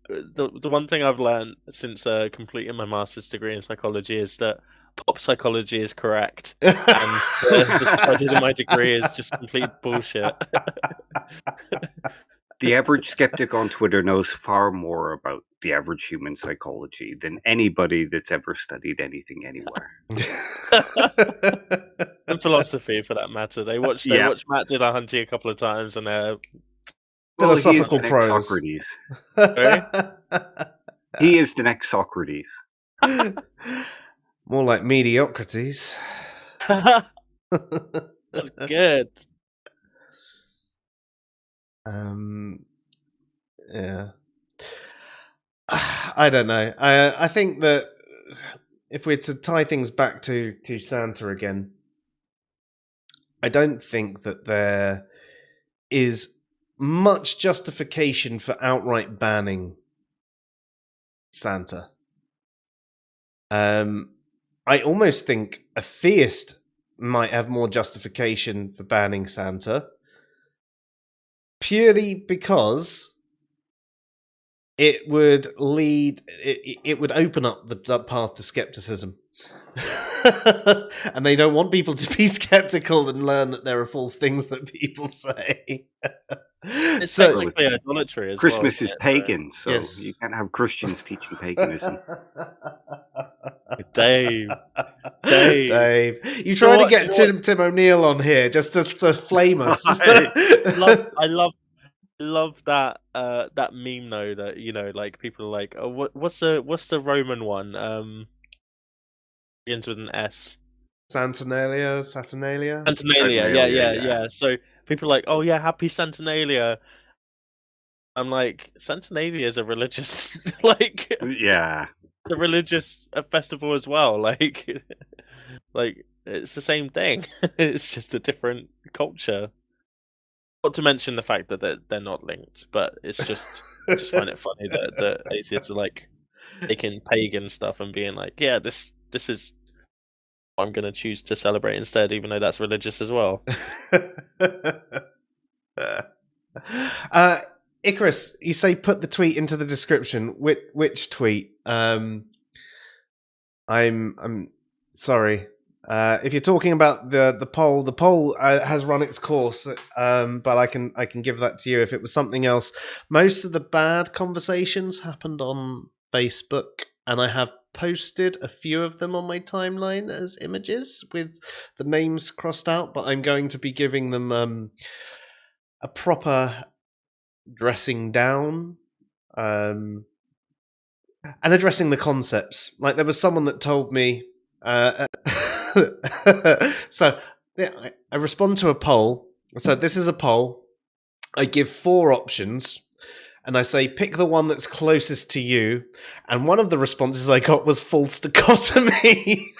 The one thing I've learned since completing my master's degree in psychology is that pop psychology is correct, and the stuff I did in my degree is just complete bullshit. The average skeptic on Twitter knows far more about the average human psychology than anybody that's ever studied anything anywhere. And philosophy, for that matter. They watched Matt Dillahunty a couple of times, and philosophical he is the prose. next Socrates. Sorry? He is the next Socrates. More like mediocrities. That's good. Yeah. I don't know. I think that if we're to tie things back to Santa again, I don't think that there is much justification for outright banning Santa. I almost think a theist might have more justification for banning Santa, purely because it would open up the path to skepticism. And they don't want people to be skeptical and learn that there are false things that people say. It's technically idolatry as Christmas well. is pagan, so yes. You can't have Christians teaching paganism. Dave. You trying to get Tim O'Neill on here just to flame us? I love that that meme though, that like people are like, oh, what's the Roman one? Begins with an S. Saturnalia. Yeah. So people are like, oh yeah, happy Saturnalia. I'm like, Saturnalia is a religious yeah, a religious festival as well. Like it's the same thing. It's just a different culture. Not to mention the fact that they're not linked, but it's just I just find it funny that atheists are like taking pagan stuff and being like, yeah, this is what I'm going to choose to celebrate instead, even though that's religious as well. Icarus, you say put the tweet into the description. Which tweet? I'm sorry. If you're talking about the poll has run its course, but I can give that to you. If it was something else, most of the bad conversations happened on Facebook, and I have posted a few of them on my timeline as images with the names crossed out, but I'm going to be giving them a proper dressing down and addressing the concepts. Like there was someone that told me so yeah, I respond to a poll. So this is a poll. I give 4 options and I say pick the one that's closest to you, and one of the responses I got was false dichotomy.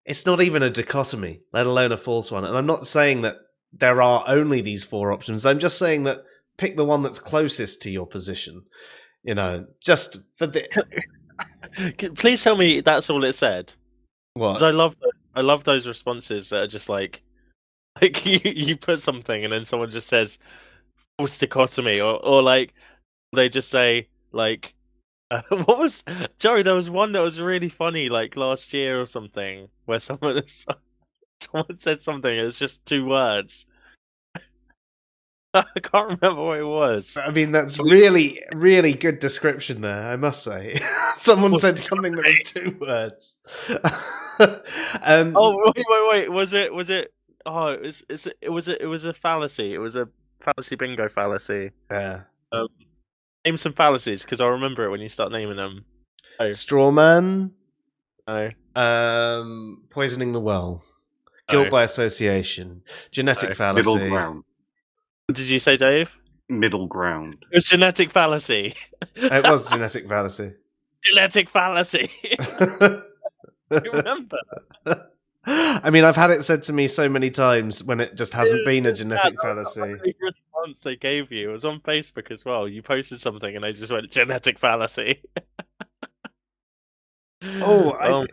It's not even a dichotomy, let alone a false one. And I'm not saying that there are only these 4 options. I'm just saying that pick the one that's closest to your position. Just for the. Please tell me that's all it said. What? I love those responses that are just like you put something and then someone just says false dichotomy, or like they just say like what was Joey? There was one that was really funny, like last year or something, where someone said something. It was just 2 words. I can't remember what it was. I mean, that's really, really good description there, I must say. Someone said something that was 2 words. Oh wait! Was it? Oh, it was a fallacy. It was a fallacy bingo fallacy. Yeah. Name some fallacies because I remember it when you start naming them. Oh. Strawman. No. Poisoning the well. Guilt by association. Genetic fallacy. Middle ground. What did you say, Dave? middle ground. It was genetic fallacy. It was genetic fallacy. Genetic fallacy. Remember? I mean, I've had it said to me so many times when it just hasn't been a genetic That was the fallacy. only response they gave you. It was on Facebook as well. You posted something and they just went genetic fallacy. Oh,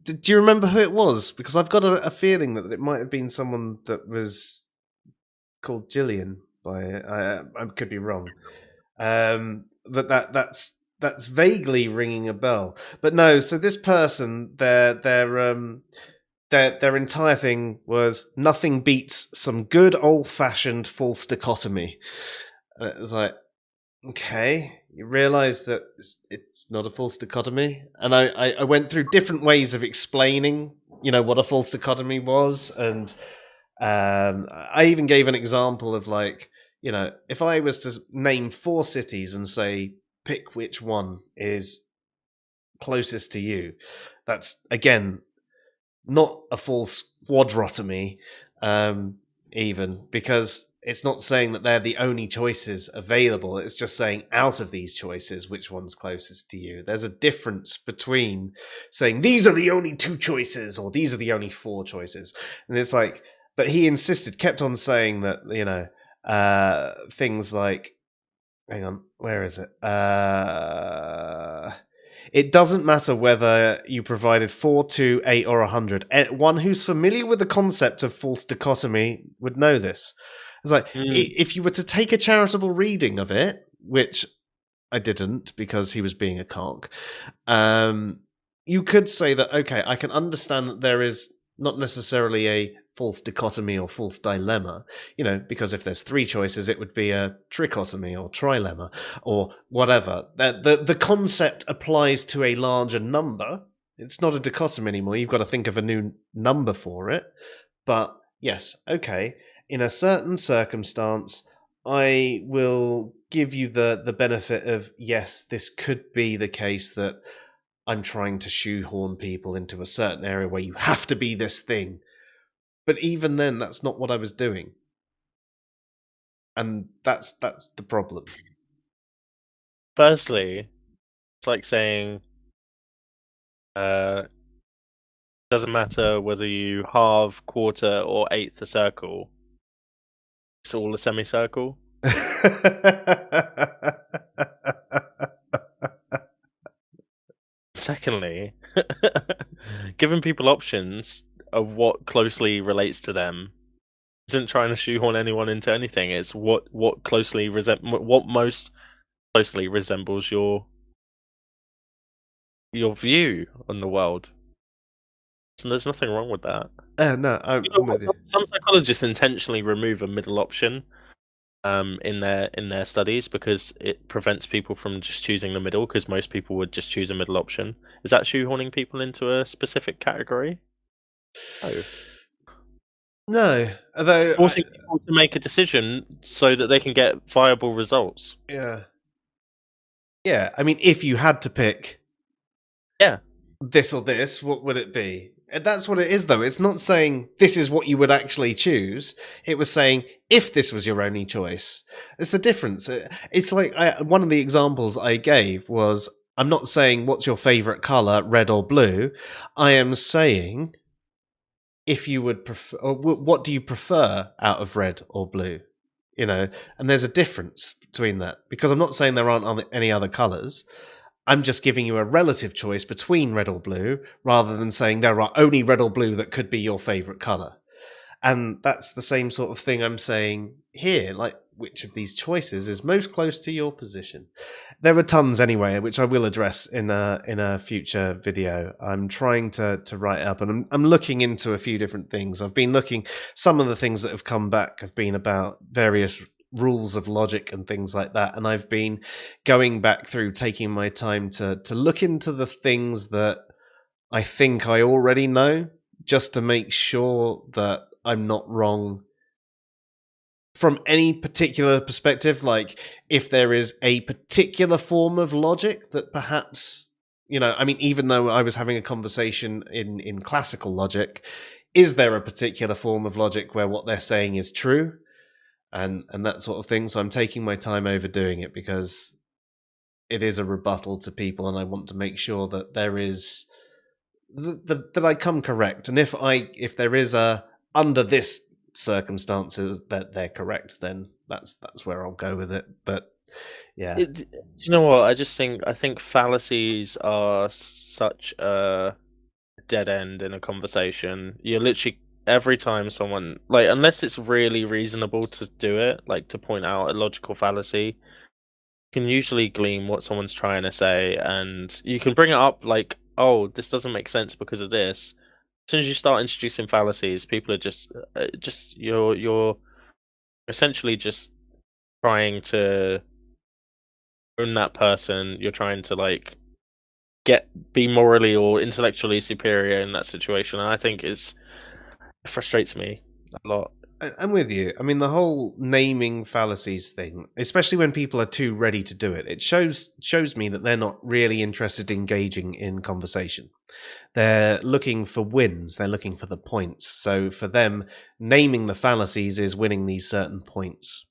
do you remember who it was? Because I've got a feeling that it might have been someone that was called Gillian. I could be wrong, but that's vaguely ringing a bell. But no, so this person, their entire thing was nothing beats some good old fashioned false dichotomy. And it was like, okay, you realise that it's not a false dichotomy, and I went through different ways of explaining, what a false dichotomy was, and I even gave an example of like, if I was to name 4 cities and say pick which one is closest to you, that's again not a false quadrotomy, even because it's not saying that they're the only choices available. It's just saying out of these choices, which one's closest to you. There's a difference between saying these are the only 2 choices or these are the only 4 choices. And it's like, but he kept on saying that, things like, hang on, where is it? It doesn't matter whether you provided 4, 2, 8, or 100. One who's familiar with the concept of false dichotomy would know this. It's like, if you were to take a charitable reading of it, which I didn't because he was being a cock, you could say that, okay, I can understand that there is not necessarily a false dichotomy or false dilemma, because if there's 3 choices, it would be a trichotomy or trilemma or whatever. The concept applies to a larger number. It's not a dichotomy anymore. You've got to think of a new number for it. But yes, okay, in a certain circumstance, I will give you the benefit of, yes, this could be the case that I'm trying to shoehorn people into a certain area where you have to be this thing. But even then, that's not what I was doing. And that's the problem. Firstly, it's like saying, doesn't matter whether you halve, quarter, or eighth a circle. It's all a semicircle. Secondly, giving people options of what closely relates to them isn't trying to shoehorn anyone into anything. It's what most closely resembles your view on the world. So there's nothing wrong with that. No, I'm with you. Some psychologists intentionally remove a middle option in their studies because it prevents people from just choosing the middle, because most people would just choose a middle option. Is that shoehorning people into a specific category? No, although Forcing people to make a decision so that they can get viable results. yeah. I mean, if you had to pick, Yeah, this or this, what would it be? And that's what it is, though. It's not saying this is what you would actually choose. It was saying if this was your only choice. It's the difference. It's like one of the examples I gave was, I'm not saying what's your favorite color, red or blue. I am saying if you would prefer, or what do you prefer out of red or blue? And there's a difference between that, because I'm not saying there aren't any other colors. I'm just giving you a relative choice between red or blue, rather than saying there are only red or blue that could be your favorite color. And that's the same sort of thing I'm saying here, like which of these choices is most close to your position. There were tons anyway, which I will address in a future video. I'm trying to write up, and I'm looking into a few different things. I've been looking, some of the things that have come back have been about various rules of logic and things like that, and I've been going back through, taking my time to look into the things that I think I already know, just to make sure that I'm not wrong from any particular perspective. Like, if there is a particular form of logic that perhaps, I mean, even though I was having a conversation in classical logic, is there a particular form of logic where what they're saying is true? and that sort of thing. So I'm taking my time overdoing it because it is a rebuttal to people, and I want to make sure that there is that I come correct. And if there is a under this circumstances that they're correct, then that's where I'll go with it. But yeah, Do you know what? I think fallacies are such a dead end in a conversation. You're literally every time someone like unless it's really reasonable to do it, like to point out a logical fallacy, you can usually glean what someone's trying to say, and you can bring it up like, oh, this doesn't make sense because of this. As soon as you start introducing fallacies, people are just you're essentially just trying to own that person. You're trying to like be morally or intellectually superior in that situation. And I think it frustrates me a lot. I'm with you. I mean, the whole naming fallacies thing, especially when people are too ready to do it, it shows me that they're not really interested in engaging in conversation. They're looking for wins. They're looking for the points. So for them, naming the fallacies is winning these certain points.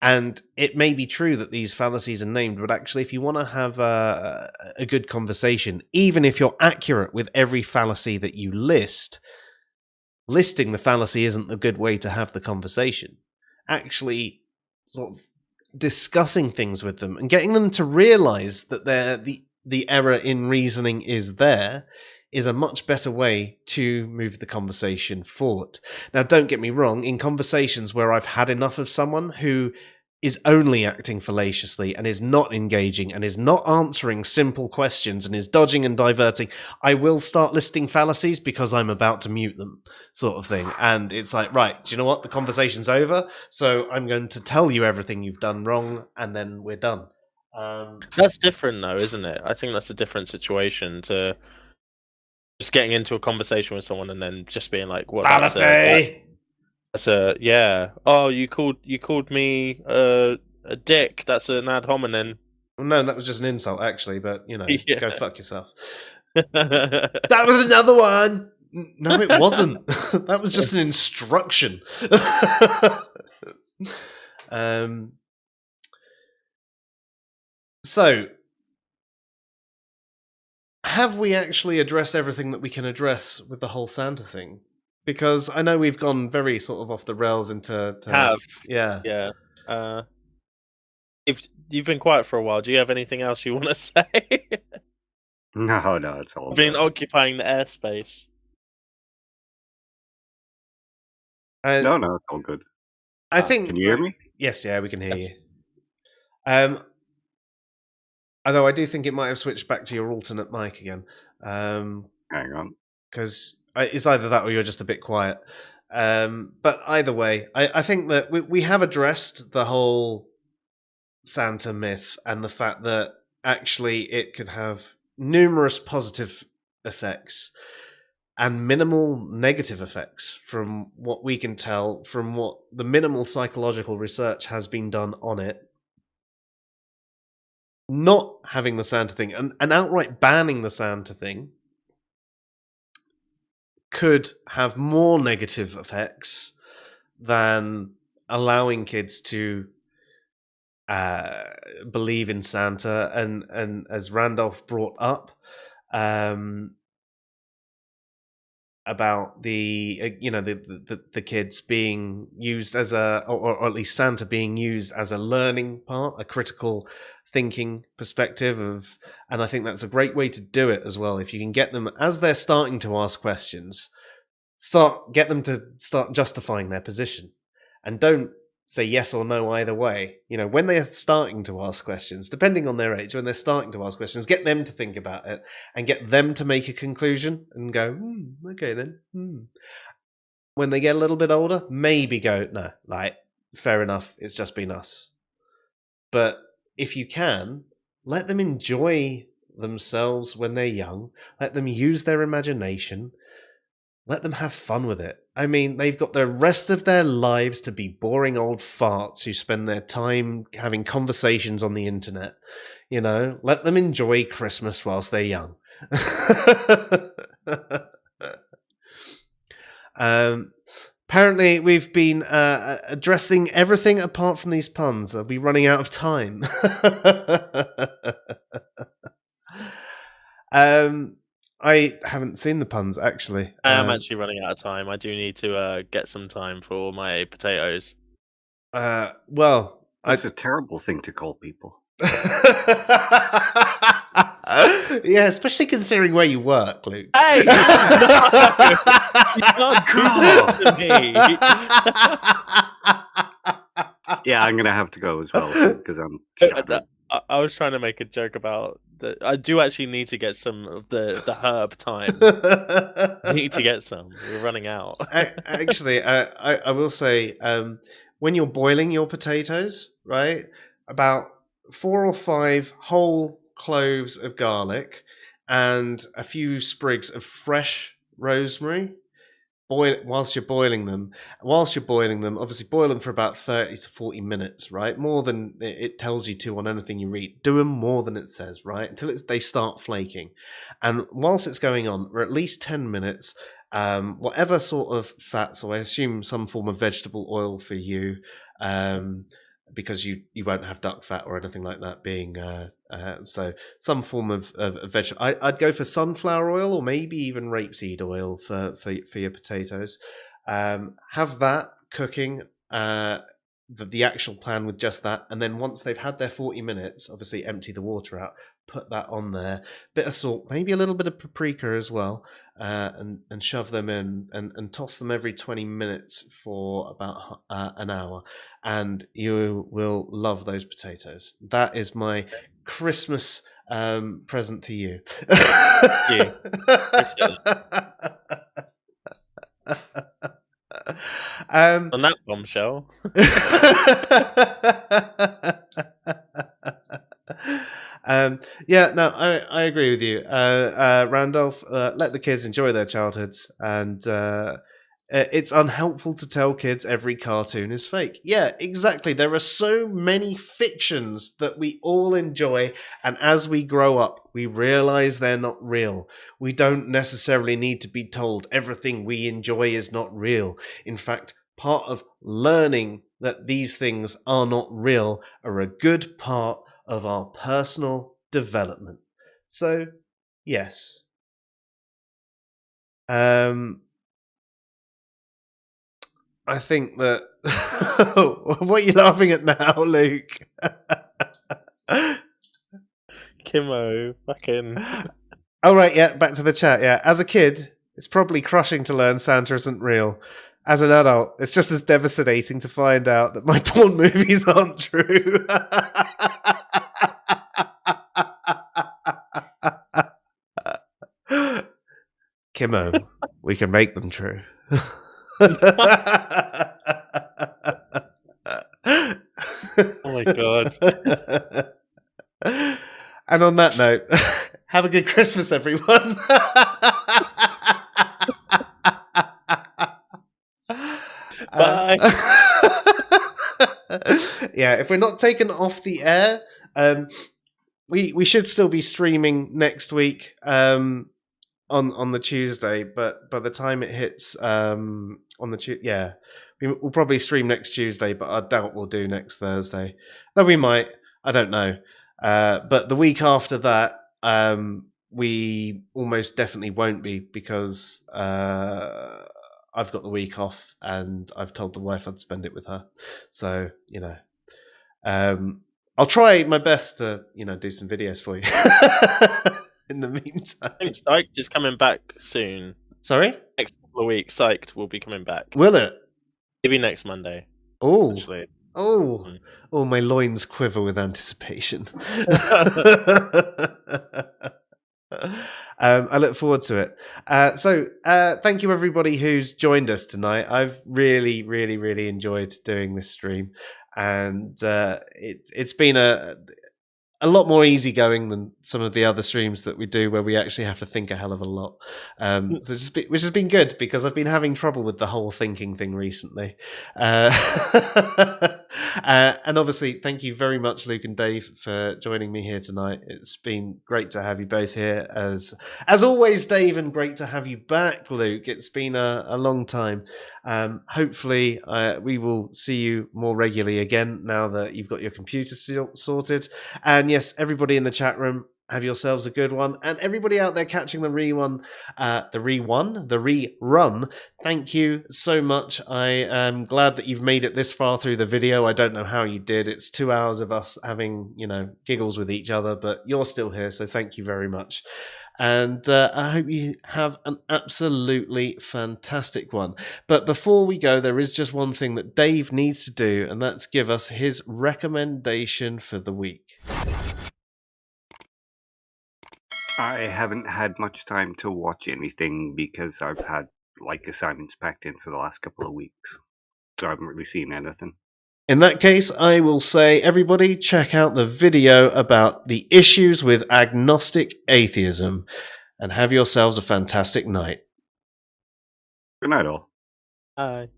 And it may be true that these fallacies are named, but actually, if you want to have a good conversation, even if you're accurate with every fallacy that you listing the fallacy isn't the good way to have the conversation. Actually, sort of discussing things with them and getting them to realize that the error in reasoning is there is a much better way to move the conversation forward. Now, don't get me wrong, in conversations where I've had enough of someone who is only acting fallaciously and is not engaging and is not answering simple questions and is dodging and diverting, I will start listing fallacies because I'm about to mute them, sort of thing. And it's like, right, do you know what? The conversation's over, so I'm going to tell you everything you've done wrong, and then we're done. That's different, though, isn't it? I think that's a different situation to just getting into a conversation with someone and then just being like, "What? That's a yeah. Oh, you called me a dick. That's an ad hominem." Well, no, that was just an insult, actually. But Yeah. go fuck yourself. That was another one. No, it wasn't. That was just an instruction. So, have we actually addressed everything that we can address with the whole Santa thing? Because I know we've gone very sort of off the rails into Yeah. If you've been quiet for a while, do you have anything else you want to say? No, it's all I've been good. occupying the airspace. No, it's all good. I think. Can you hear me? Yes, yeah, we can hear Yes. you. Although I do think it might have switched back to your alternate mic again. Hang on. Because it's either that or you're just a bit quiet. But either way, I think that we have addressed the whole Santa myth and the fact that actually it could have numerous positive effects and minimal negative effects from what we can tell from what the minimal psychological research has been done on it. Not having the Santa thing and outright banning the Santa thing could have more negative effects than allowing kids to believe in Santa, and as Randolph brought up about the the kids being used as or at least Santa being used as a learning part, a critical thinking perspective of, and I think that's a great way to do it as well. If you can get them as they're starting to ask questions, get them to start justifying their position, and don't say yes or no either way. When they're starting to ask questions, depending on their age, when they're starting to ask questions, get them to think about it and get them to make a conclusion and go, okay then. When they get a little bit older, maybe go, no, like, fair enough, it's just been us. But if you can, let them enjoy themselves when they're young, let them use their imagination, let them have fun with it. I mean, they've got the rest of their lives to be boring old farts who spend their time having conversations on the internet. Let them enjoy Christmas whilst they're young. Apparently, we've been addressing everything apart from these puns. I'll be running out of time. I haven't seen the puns, actually. I am actually running out of time. I do need to get some time for my potatoes. Well, That's a terrible thing to call people. yeah, especially considering where you work, Luke. Hey! You can't do that to me. Yeah, I'm gonna have to go as well because I'm shattered. I was trying to make a joke about that. I do actually need to get some of the herb time. I need to get some. We're running out. Actually, I will say, when you're boiling your potatoes, right, about 4 or 5 whole cloves of garlic and a few sprigs of fresh rosemary. Whilst you're boiling them. Obviously boil them for about 30 to 40 minutes, right? More than it tells you to on anything you read. Do them more than it says, right? Until they start flaking. And whilst it's going on, for at least 10 minutes, whatever sort of fat, so I assume some form of vegetable oil for you, because you won't have duck fat or anything like that being so some form of vegetable. I'd go for sunflower oil or maybe even rapeseed oil for your potatoes. Have that cooking, the actual plan with just that, and then once they've had their 40 minutes, obviously empty the water out, put that on there, bit of salt, maybe a little bit of paprika as well, and shove them in and toss them every 20 minutes for about an hour, and you will love those potatoes. That is my Christmas present to you. Thank you. On that bombshell. Yeah, no, I agree with you, Randolph. Let the kids enjoy their childhoods, and it's unhelpful to tell kids every cartoon is fake. Yeah, exactly. There are so many fictions that we all enjoy, and as we grow up, we realize they're not real. We don't necessarily need to be told everything we enjoy is not real. In fact, part of learning that these things are not real are a good part of our personal development. So, yes. I think that what are you laughing at now, Luke? Kimmo, fucking. Oh right, yeah, back to the chat. Yeah, as a kid, it's probably crushing to learn Santa isn't real. As an adult, it's just as devastating to find out that my porn movies aren't true. Kimmo, we can make them true. Oh my god. And on that note, have a good Christmas, everyone. Bye. Yeah, if we're not taken off the air, we should still be streaming next week on the Tuesday, but by the time it hits on the Tuesday, we'll probably stream next Tuesday, but I doubt we'll do next Thursday. Though we might, I don't know. But the week after that, we almost definitely won't be, because I've got the week off and I've told the wife I'd spend it with her. So, I'll try my best to, do some videos for you in the meantime. I think Psyched is coming back soon. Sorry? Next couple of weeks, Psyched will be coming back. Will it? Maybe next Monday. Oh. Actually. Oh. Oh, my loins quiver with anticipation. I look forward to it. So thank you everybody who's joined us tonight. I've really, really, really enjoyed doing this stream, and it's been a lot more easygoing than some of the other streams that we do, where we actually have to think a hell of a lot. Which has been good, because I've been having trouble with the whole thinking thing recently. And obviously, thank you very much, Luke and Dave, for joining me here tonight. It's been great to have you both here, as always, Dave, and great to have you back, Luke. It's been a long time. Hopefully, we will see you more regularly again now that you've got your computer sorted. And yes, everybody in the chat room, have yourselves a good one. And everybody out there catching the rerun, thank you so much. I am glad that you've made it this far through the video. I don't know how you did. It's 2 hours of us having, giggles with each other, but you're still here, so thank you very much. And I hope you have an absolutely fantastic one. But before we go, there is just one thing that Dave needs to do, and that's give us his recommendation for the week. I haven't had much time to watch anything because I've had assignments packed in for the last couple of weeks. So I haven't really seen anything. In that case, I will say, everybody, check out the video about the issues with agnostic atheism, and have yourselves a fantastic night. Good night, all. Bye.